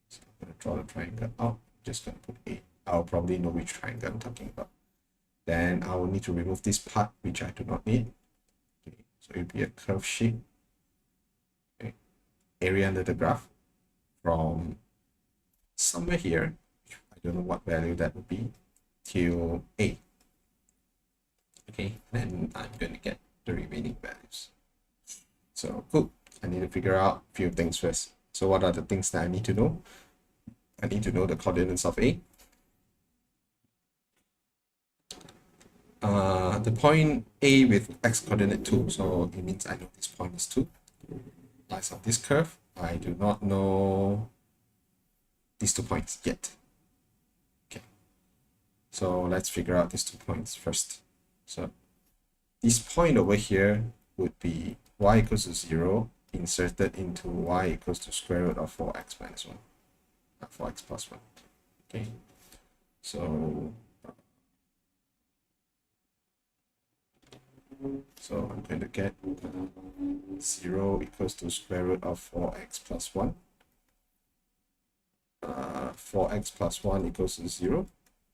So I'm going to draw the triangle out. Just going to put 8. I'll probably know which triangle I'm talking about. Then I will need to remove this part, which I do not need. Okay, so it will be a curve shape. Okay. Area under the graph from somewhere here, I don't know what value that would be, till 8. Okay, then I'm going to get the remaining values. So cool. I need to figure out a few things first. So what are the things that I need to know? I need to know the coordinates of A. The point A with x coordinate 2, so it means I know this point is 2. Lies of this curve. I do not know these 2 points yet. So let's figure out these 2 points first. So this point over here would be y equals to 0 inserted into y equals to square root of 4x minus 1, 4x plus 1. Okay, so I'm going to get 0 equals to square root of 4x plus 1. 4x plus 1 equals to 0.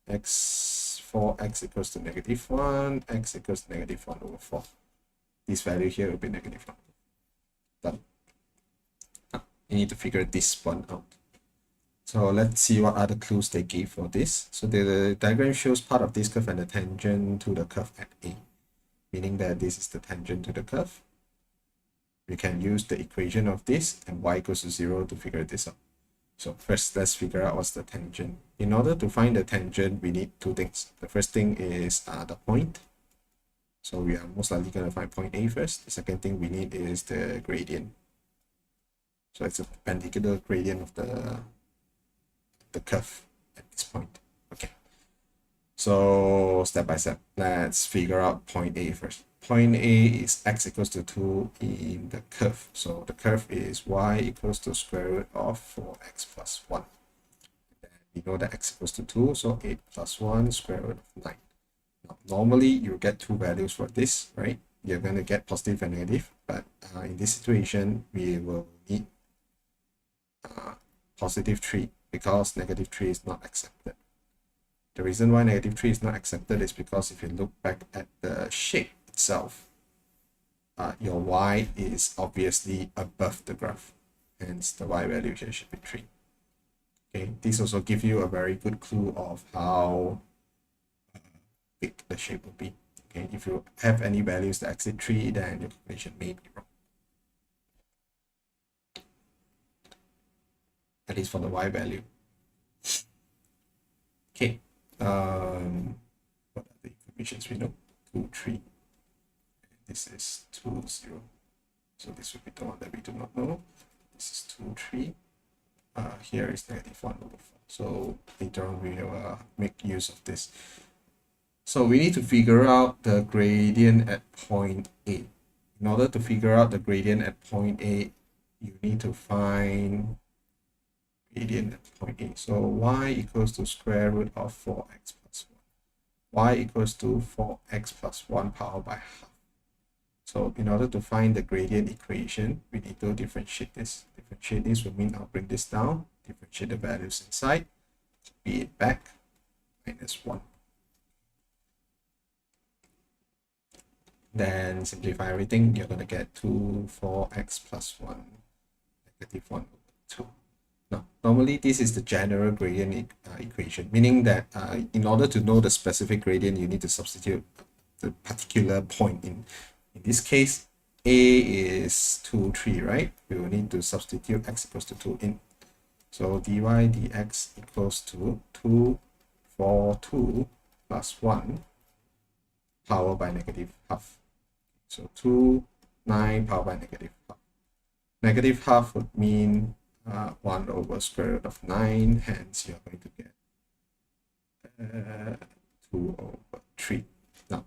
4x equals to -1, x equals to -1 over 4. this value here will be negative 1. Done. You need to figure this one out. So let's see what other clues they give for this. So the diagram shows part of this curve and the tangent to the curve at A, meaning that this is the tangent to the curve. We can use the equation of this and y equals to 0 to figure this out. So first, let's figure out what's the tangent. In order to find the tangent, we need two things. The first thing is the point. So we are most likely going to find point A first. The second thing we need is the gradient. So it's a perpendicular gradient of the curve at this point. Okay. So step by step, let's figure out point A first. Point A is x equals to 2 in the curve. So the curve is y equals to square root of 4x plus 1. And we know that x equals to 2, so 8 plus 1 square root of 9. Now, normally you get two values for this, right? You're going to get positive and negative, but in this situation, we will need positive 3 because negative 3 is not accepted. The reason why negative 3 is not accepted is because if you look back at the shape itself, your y is obviously above the graph, hence the y value here should be 3. Okay, this also gives you a very good clue of how big the shape will be. Okay, if you have any values that exceed 3, then your calculation may be wrong. At least for the y value. Okay, what are the informations we know? 2, 3. This is 2, 0. So this will be the one that we do not know. This is 2, 3. Here is negative 1 over 4. So later on we will make use of this. So we need to figure out the gradient at point A. In order to figure out the gradient at point A, you need to find gradient at point A. So y equals to square root of 4x plus 1. Y equals to 4x plus 1 power by half. So in order to find the gradient equation, we need to differentiate this. Differentiate this will mean I'll bring this down, differentiate the values inside, copy it back, minus 1. Then simplify everything, you're going to get 2, 4x plus 1, negative 1 over 2. Now, normally this is the general gradient equation, meaning that in order to know the specific gradient, you need to substitute the particular point in. In this case, A is 2, 3, right? We will need to substitute x equals to 2 in. So dy dx equals to 2, 4, 2 plus 1 power by negative half. So 2, 9 power by negative half. Negative half would mean 1 over square root of 9, hence you're going to get 2 over 3. Now,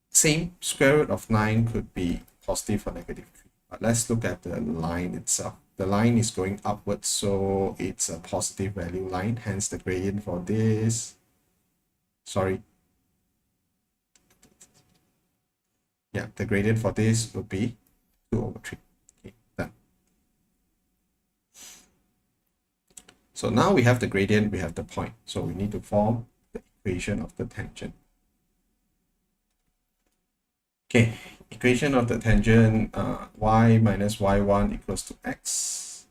same square root of 9 could be positive or negative 3. But let's look at the line itself. The line is going upwards, so it's a positive value line. Hence, the gradient for this, the gradient for this will be 2 over 3. Okay, done. So now we have the gradient, we have the point. So we need to form the equation of the tangent. Okay, equation of the tangent, y minus y1 equals to mx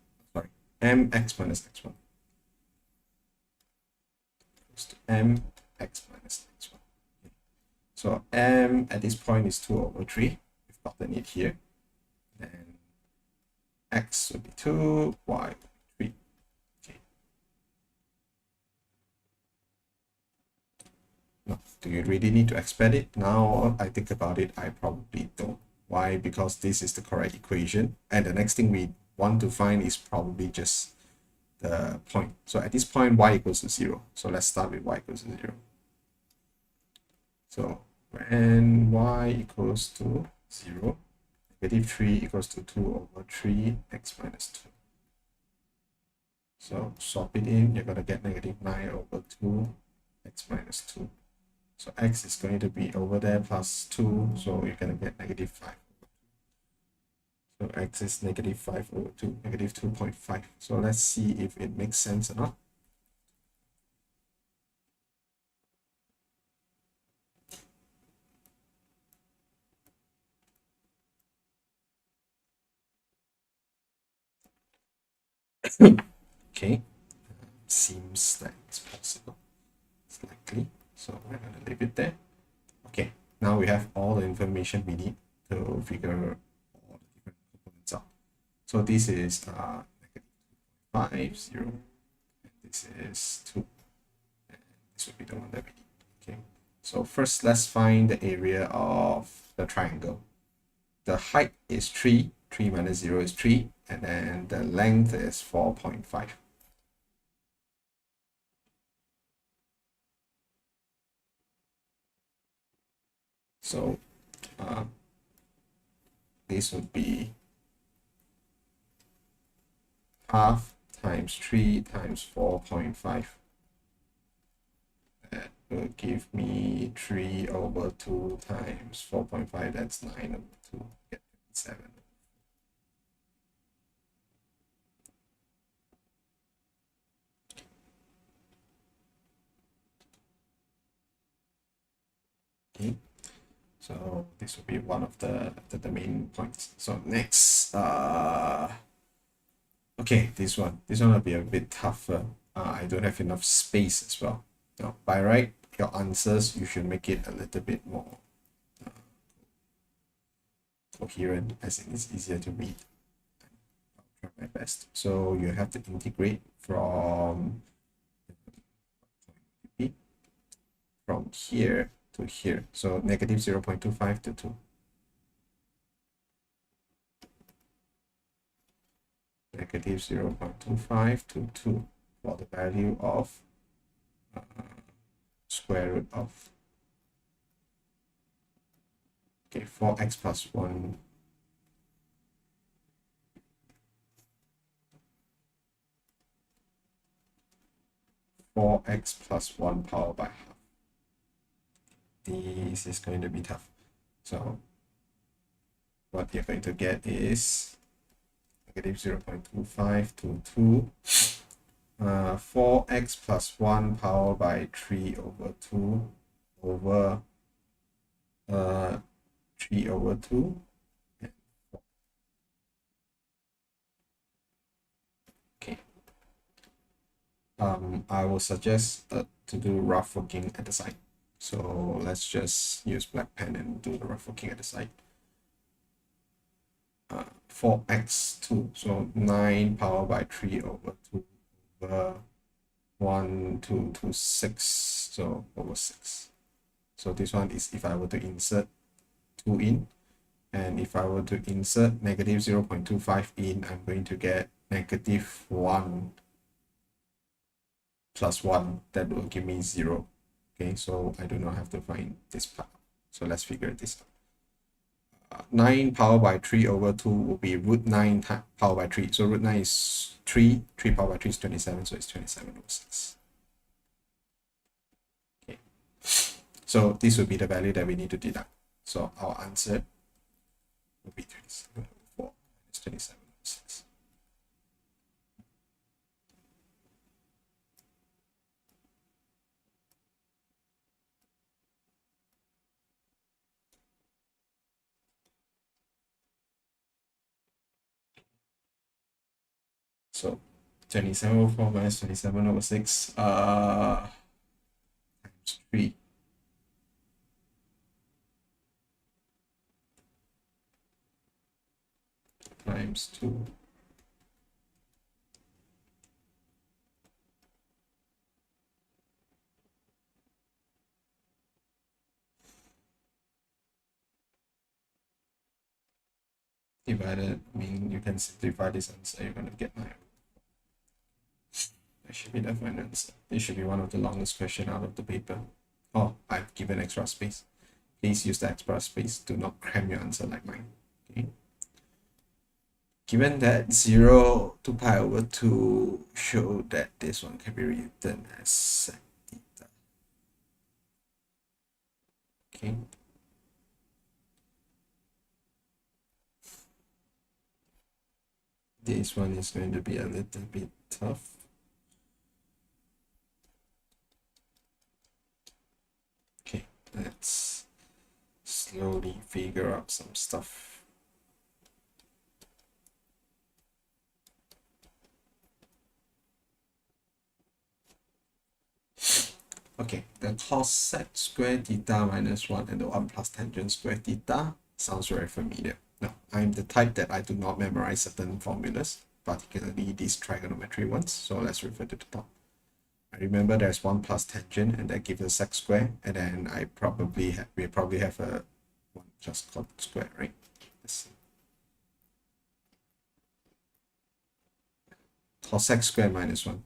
minus x1 equals to mx minus x1. Okay. So m at this point is 2 over 3. We've gotten it here. And x would be 2, y would be 3. Okay. No, do you really need to expand it? Now I think about it, I probably don't. Why? Because this is the correct equation. And the next thing we want to find is probably just the point. So at this point, y equals to 0. So let's start with y equals to 0. So when y equals to 0, negative 3 equals to 2 over 3 x minus 2. So swap it in, you're going to get negative 9 over 2 x minus 2. So x is going to be over there plus 2, so you're going to get negative 5 over 2. So x is negative 5 over 2, negative 2.5. So let's see if it makes sense or not. Okay, seems like it's possible. It's likely. So we're gonna leave it there. Okay, now we have all the information we need to figure all the different components out. So this is -5, 0, and this is 2. And this would be the one that we need. Okay, so first let's find the area of the triangle. The height is 3, 3 minus 0 is 3, and then the length is 4.5. So this would be half times 3 times 4.5. That will give me 3 over 2 times 4.5. That's 9 over 2. Get 7. Okay. So this will be one of the main points. So next, okay, this one will be a bit tougher. I don't have enough space as well. Now, by right, your answers, you should make it a little bit more coherent, as it is easier to read. I'll try my best. So you have to integrate from here to here. So negative 0.25 to 2. Negative 0.25 to 2 for the value of square root of, okay, 4x plus 1 . 4x plus 1 power by half. This is going to be tough. So what you're going to get is negative 0.25 to 2. 4x plus 1 power by 3 over 2 over 3 over 2. Okay. I will suggest to do rough working at the side. So let's just use black pen and do the rough working at the side. 4x2, so 9 power by 3 over 2 over 1, 2 to 6, so over 6. So this one is if I were to insert 2 in, and if I were to insert negative 0.25 in, I'm going to get negative 1 plus 1. That will give me 0. Okay, so I do not have to find this part. So let's figure this out. 9 power by 3 over 2 will be root 9 power by 3. So root 9 is 3. 3 power by 3 is 27. So it's 27 over 6. Okay. So this would be the value that we need to deduct. So our answer will be 27 over 4 minus 27 over 6. So 27 over 4 minus 27 over 6 times 3. Times 2. Divided, I mean, you can simplify this answer, you're going to get 9. That should be the final answer. This should be one of the longest questions out of the paper. Oh, I've given extra space. Please use the extra space. Do not cram your answer like mine. Okay. Given that 0 to pi over 2 show that this one can be written as sec theta. Okay. This one is going to be a little bit tough. Okay, let's slowly figure out some stuff. Okay, the cosec square theta minus 1 and the 1 plus tangent square theta sounds very familiar. Now, I'm the type that I do not memorize certain formulas, particularly these trigonometry ones. So let's refer to the top. I remember there's 1 plus tangent and that gives us sec square, and then we probably have a 1 plus cot square, right? Let's see. Cosec square minus 1.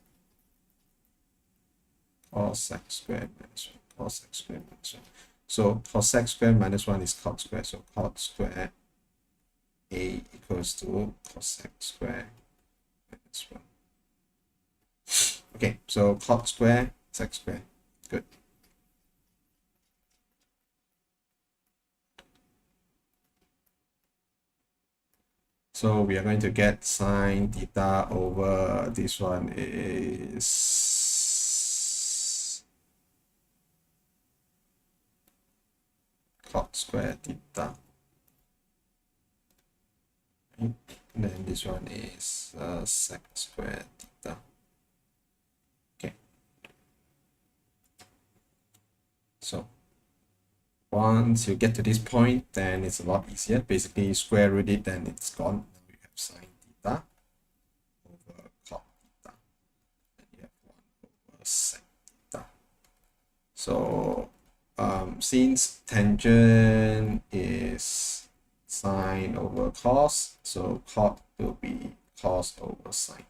Cosec square minus 1. Cosec square minus 1. So cosec square minus 1 is cot square. So cot square A equals to cosec square minus 1. Okay, so cot square, sec square. Good. So we are going to get sine theta over this one is cot square theta. And then this one is sec square theta. Okay. So once you get to this point, then it's a lot easier. Basically, square root it, then it's gone. Now you have sine theta over cot theta. Then you have 1 over sec theta. So since tangent is sine over cos, so cot will be cos over sine.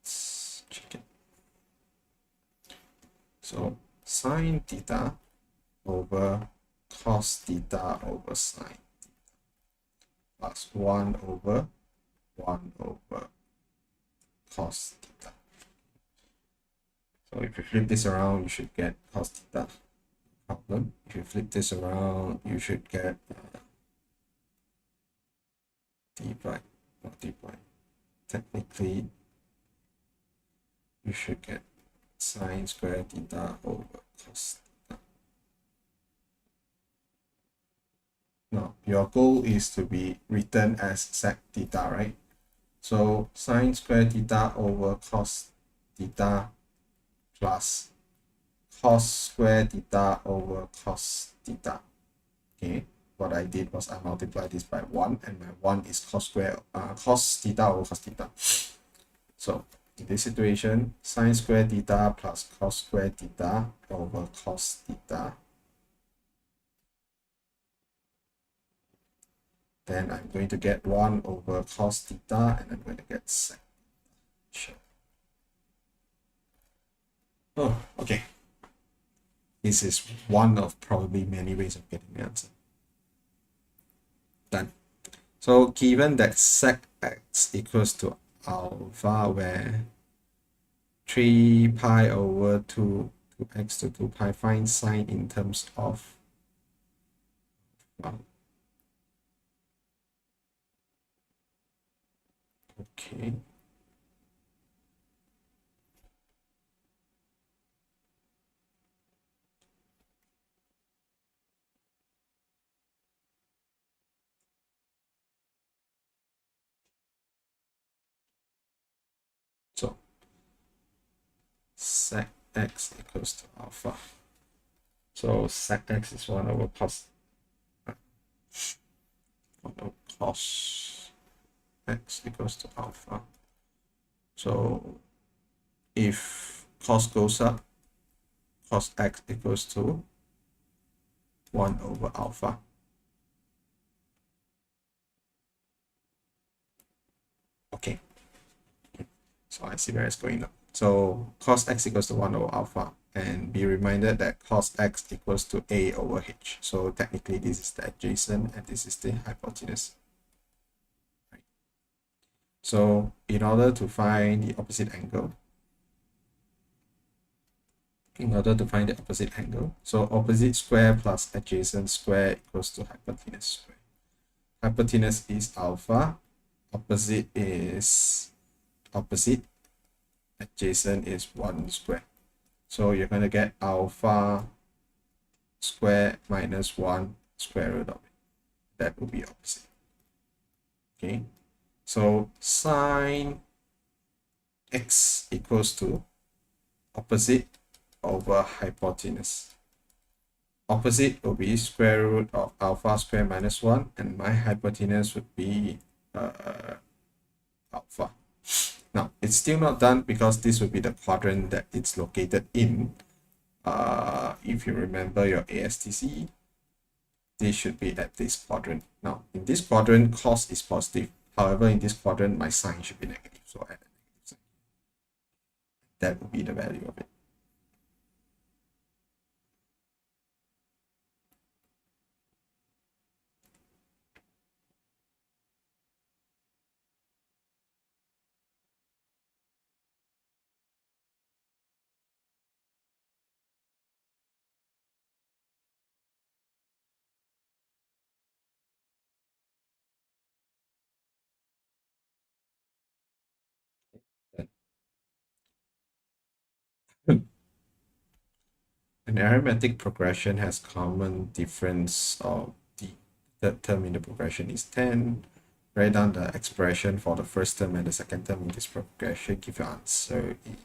Let's check it. So sine theta over cos theta over sine theta plus 1 over cos theta. So if you flip this around, you should get cos theta. Problem. If you flip this around, you should get divide, multiply. Technically, you should get sine square theta over cos theta. Now, your goal is to be written as sec theta, right? So sine square theta over cos theta plus cos square theta over cos theta. Okay, what I did was I multiplied this by 1, and my 1 is cos theta over cos theta. So in this situation, sine square theta plus cos square theta over cos theta. Then I'm going to get 1 over cos theta, and I'm going to get sec. Sure. Oh, okay. This is one of probably many ways of getting the answer. Done. So given that sec x equals to alpha, where 3 pi over 2x to 2 pi, find sine in terms of okay. So sec x equals to alpha. So sec x is 1 over cos x equals to alpha. So if cos goes up, cos x equals to 1 over alpha. Okay. So I see where it's going now. So cos x equals to 1 over alpha, and be reminded that cos x equals to a over h. So technically this is the adjacent and this is the hypotenuse. Right. So in order to find the opposite angle, so opposite square plus adjacent square equals to hypotenuse square. Hypotenuse is alpha, opposite is opposite, adjacent is 1 square. So you're going to get alpha square minus 1 square root of it. That will be opposite. Okay, so sine x equals to opposite over hypotenuse. Opposite will be square root of alpha square minus 1, and my hypotenuse would be alpha. Now, it's still not done because this would be the quadrant that it's located in. If you remember your ASTC, this should be at this quadrant. Now, in this quadrant, cos is positive. However, in this quadrant, my sign should be negative. So add a negative sign. That would be the value of it. An arithmetic progression has common difference of the third term in the progression is 10. Write down the expression for the first term and the second term in this progression. Give your answer. D.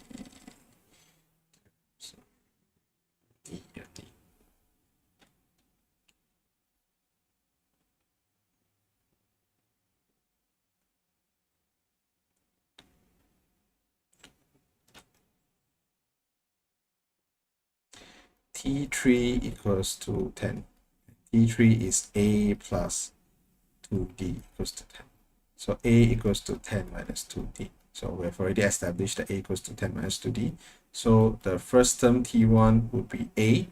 T3 equals to 10. T3 is A plus 2D equals to 10. So A equals to 10 minus 2D. So we've already established that A equals to 10 minus 2D. So the first term T1 would be A,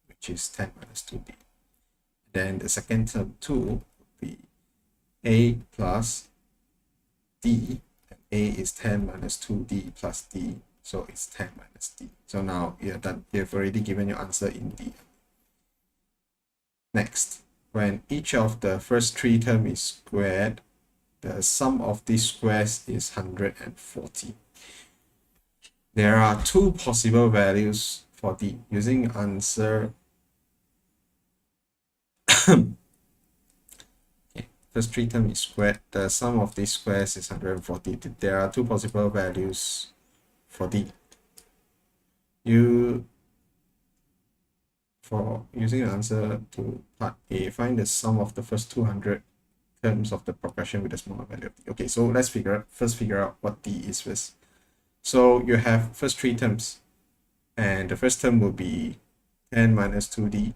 which is 10 minus 2D. Then the second term 2 would be A plus D, and A is 10 minus 2D plus D, so it's 10 minus D. So now you're done. You've already given your answer in D. Next, when each of the first three terms is squared, the sum of these squares is 140. There are two possible values for D. Using answer first three term is squared, the sum of these squares is 140. There are two possible values for D. For using the answer to part A, find the sum of the first 200 terms of the progression with a smaller value. Okay, so let's first figure out what D is first. So you have first three terms, and the first term will be 10 minus 2D.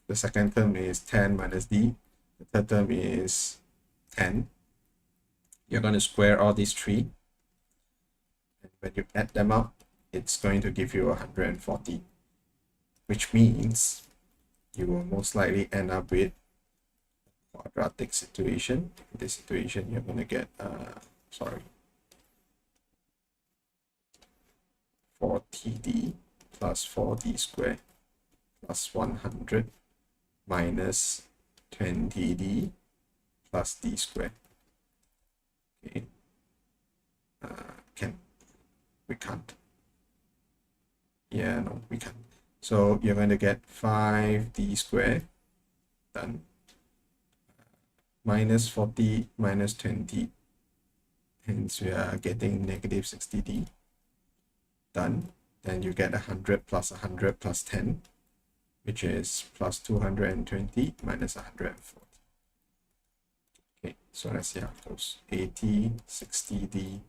The second term is 10 minus D. The third term is 10. You're going to square all these three. And when you add them up, it's going to give you 140, which means you will most likely end up with a quadratic situation. In this situation, you're going to get, 4TD plus 4D squared plus 100 minus 20D plus D squared. Okay. We can't. Yeah, no, we can't. So you're going to get 5D squared, done, minus 40 minus 20, hence we are getting negative 60D, done. Then you get 100 plus 100 plus 10, which is plus 220 minus 140. Okay, so let's see how it goes. 80, 60D,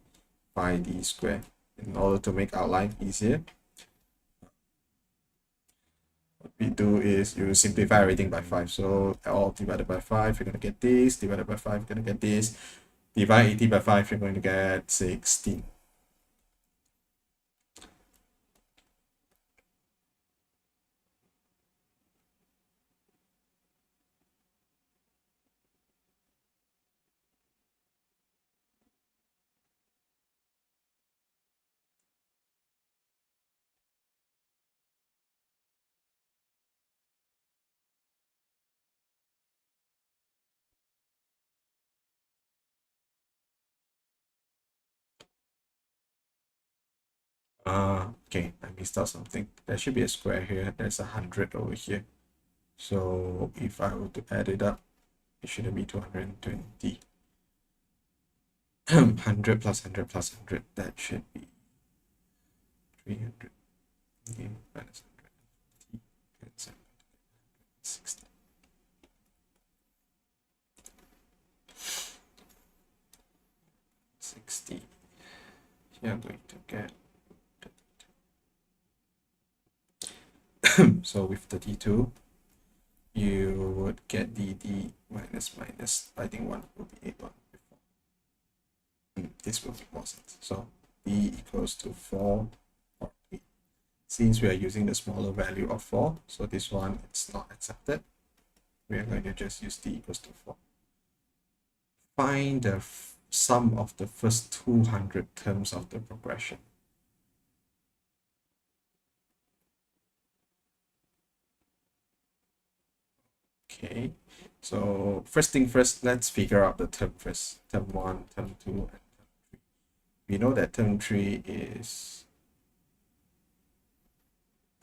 5D squared. In order to make our life easier, what we do is you simplify everything by 5. So all divided by 5, you're going to get this. Divided by 5, you're going to get this. Divide 80 by 5, you're going to get 16. Okay, I missed out something. There should be a square here. There's 100 over here. So if I were to add it up, it shouldn't be 220. 100 plus 100 plus 100, that should be 300. Okay, minus 100 and 60. 60. You're going to get so with 32, you would get dd minus minus. I think one will be 8 one before. This will make more sense. So d equals to 4 or 8. Since we are using the smaller value of 4, so this one it's not accepted. We are going to just use d equals to 4. Find the sum of the first 200 terms of the progression. Okay, so first thing first, let's figure out the term first. Term 1, term 2, and term 3. We know that term 3 is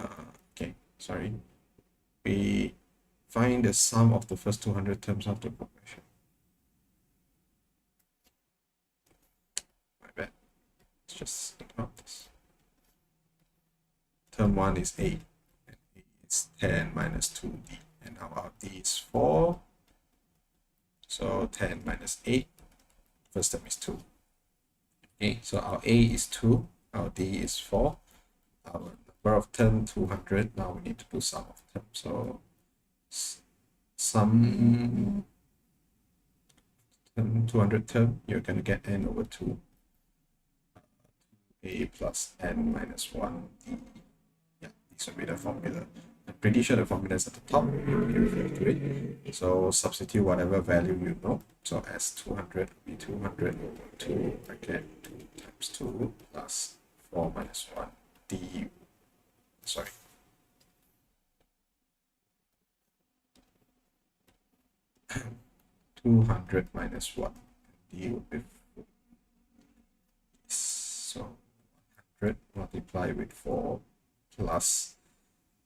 okay, sorry. We find the sum of the first 200 terms of the progression. My bad. Let's just ignore this. Term 1 is 8, and 8 is 10 minus 2d. And now our d is 4. So 10 minus 8, first term is 2. Okay, so our a is 2, our d is 4. Our number of term 200, now we need to do sum of term. So sum term 200 term, you're going to get n over 2. A plus n minus 1 d. Yeah, this will be the formula. I'm pretty sure the formula is at the top. You can refer to it. So substitute whatever value you know. So as 200 will be 200 over 2 bracket 2 times 2 plus 4 minus 1 d. Sorry. (200 minus 1) d would be 4. So 100 multiply with 4 plus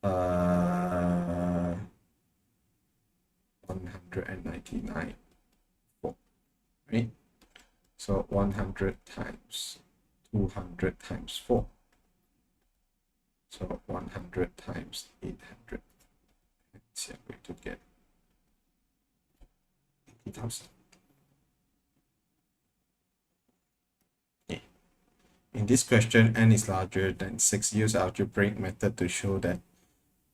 199 4, right? So 100 times 200 times 4. So 100 times 800. So we're going to get 80,000. Okay. In this question, n is larger than 6. Use algebraic method to show that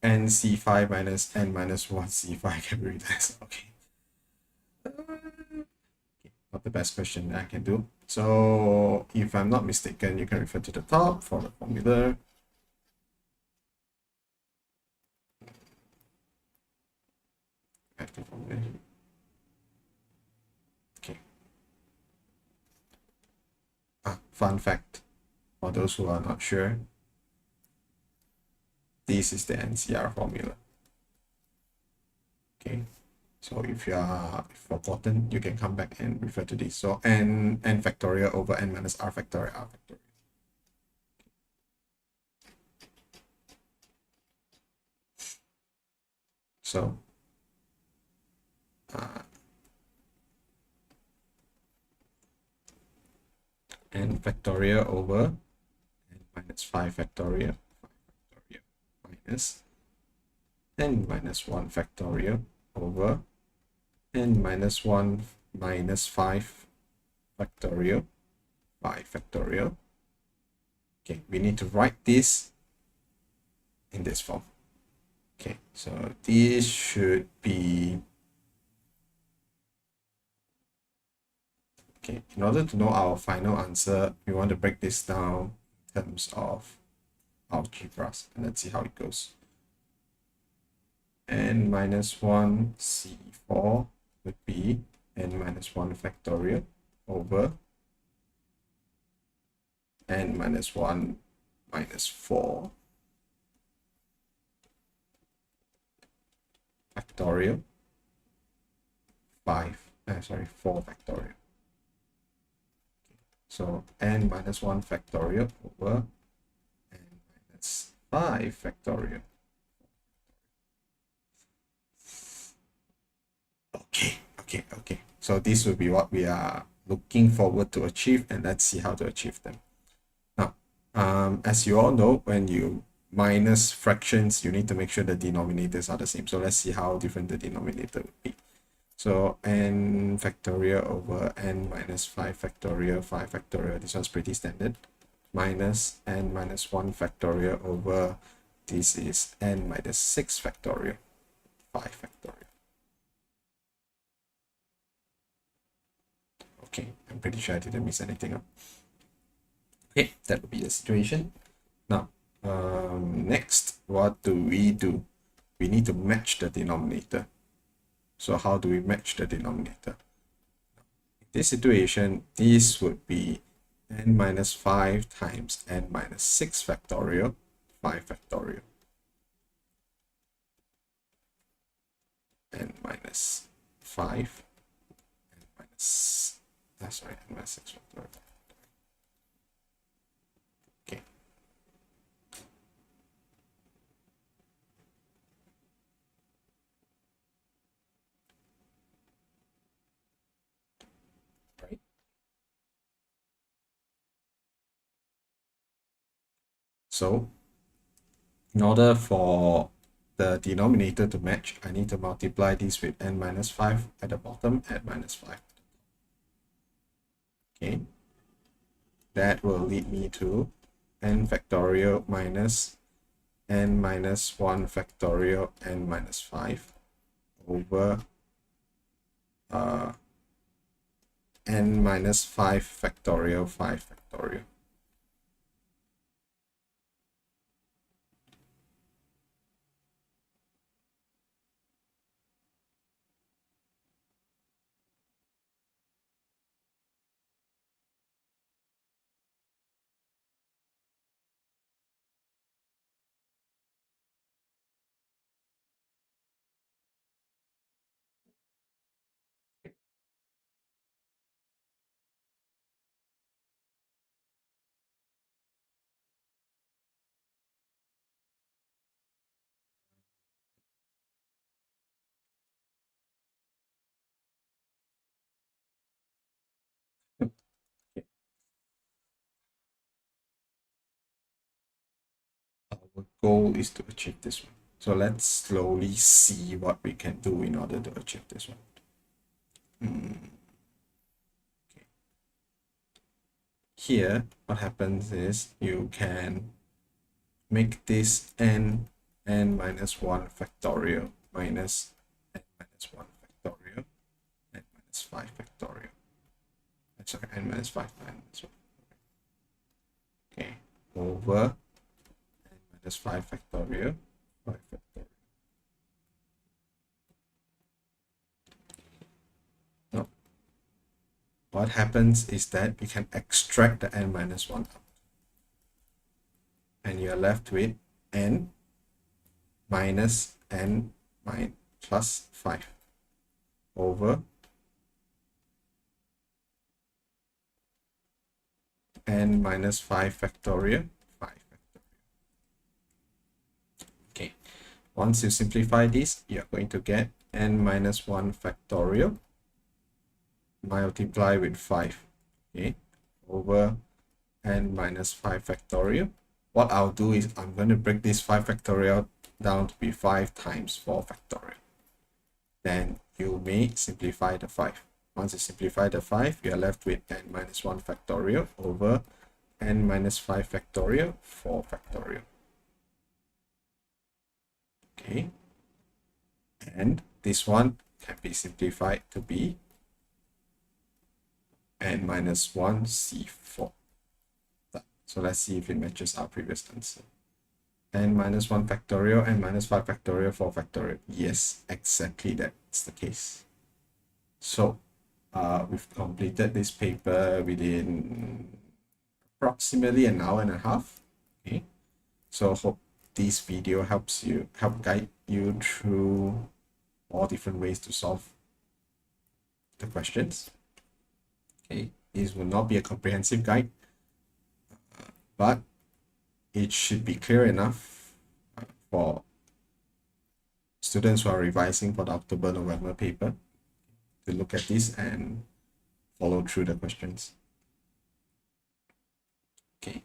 n C5 minus n minus 1 C5 can be realized. Okay. Not the best question that I can do. So if I'm not mistaken, you can refer to the top for the formula. Okay. Fun fact for those who are not sure, this is the NCR formula. Okay, so if you are forgotten, you can come back and refer to this. So n factorial over n minus r factorial r factorial. So n factorial over n minus 5 factorial, minus n minus 1 factorial over n minus 1 minus 5 factorial, 5 factorial. Okay, we need to write this in this form. Okay, so this should be, okay, in order to know our final answer, we want to break this down in terms of algebras, and let's see how it goes. N minus 1 C4 would be n minus 1 factorial over n minus 1 minus 4 factorial 4 factorial. So n minus 1 factorial over n minus 5 factorial. Okay. So this will be what we are looking forward to achieve, and let's see how to achieve them. Now, as you all know, when you minus fractions, you need to make sure the denominators are the same. So let's see how different the denominator would be. So n factorial over n minus 5 factorial, 5 factorial, this one's pretty standard, minus n minus 1 factorial over, this is n minus 6 factorial, 5 factorial. Okay, I'm pretty sure I didn't miss anything up. Okay, that would be the situation. Now, next, what do? We need to match the denominator. So how do we match the denominator? In this situation, this would be n minus 5 times n minus 6 factorial, 5 factorial. N minus 5, n minus, sorry, n minus 6 factorial. Okay. Right. So in order for the denominator to match, I need to multiply this with n minus 5 at the bottom, at minus 5. Okay, that will lead me to n factorial minus n minus 1 factorial n minus 5 over n minus 5 factorial 5 factorial. Our goal is to achieve this one. So let's slowly see what we can do in order to achieve this one. Okay. Here, what happens is you can make this n minus 1 factorial minus n minus 1 factorial n minus 5 factorial. Sorry, n minus 5 minus 1. Okay, over n minus 5 factorial, 5 factorial. Now, what happens is that we can extract the n minus 1 out. And you're left with n minus n plus 5 over n minus 5 factorial, 5 factorial. Okay, once you simplify this, you're going to get n minus 1 factorial multiply with 5, okay, over n minus 5 factorial. What I'll do is I'm going to break this 5 factorial down to be 5 times 4 factorial. Then you may simplify the 5. Once you simplify the 5, you are left with n minus 1 factorial over n minus 5 factorial, 4 factorial. Okay. And this one can be simplified to be n minus 1 C4. So let's see if it matches our previous answer. N minus 1 factorial, n minus 5 factorial, 4 factorial. Yes, exactly that's the case. So we've completed this paper within approximately an hour and a half. Okay, so hope this video help guide you through all different ways to solve the questions. Okay, this will not be a comprehensive guide, but it should be clear enough for students who are revising for the October-November paper to look at this and follow through the questions. Okay.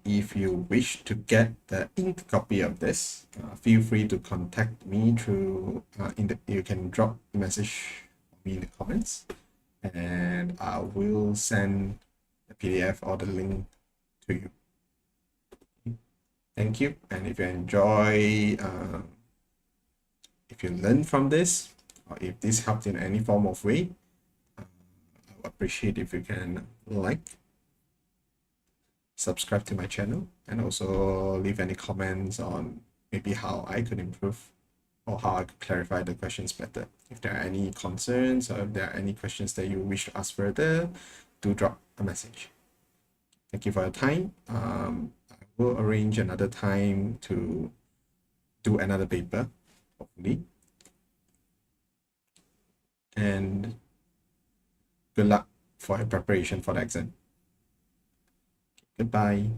If you wish to get the ink copy of this, feel free to contact me through you can drop a message me in the comments, and I will send the PDF or the link to you. Thank you, and if you enjoy, if you learn from this, or if this helped in any form of way, I would appreciate if you can like, subscribe to my channel, and also leave any comments on maybe how I could improve or how I could clarify the questions better. If there are any concerns or if there are any questions that you wish to ask further, do drop a message. Thank you for your time. I will arrange another time to do another paper, hopefully. And good luck for your preparation for the exam. Goodbye.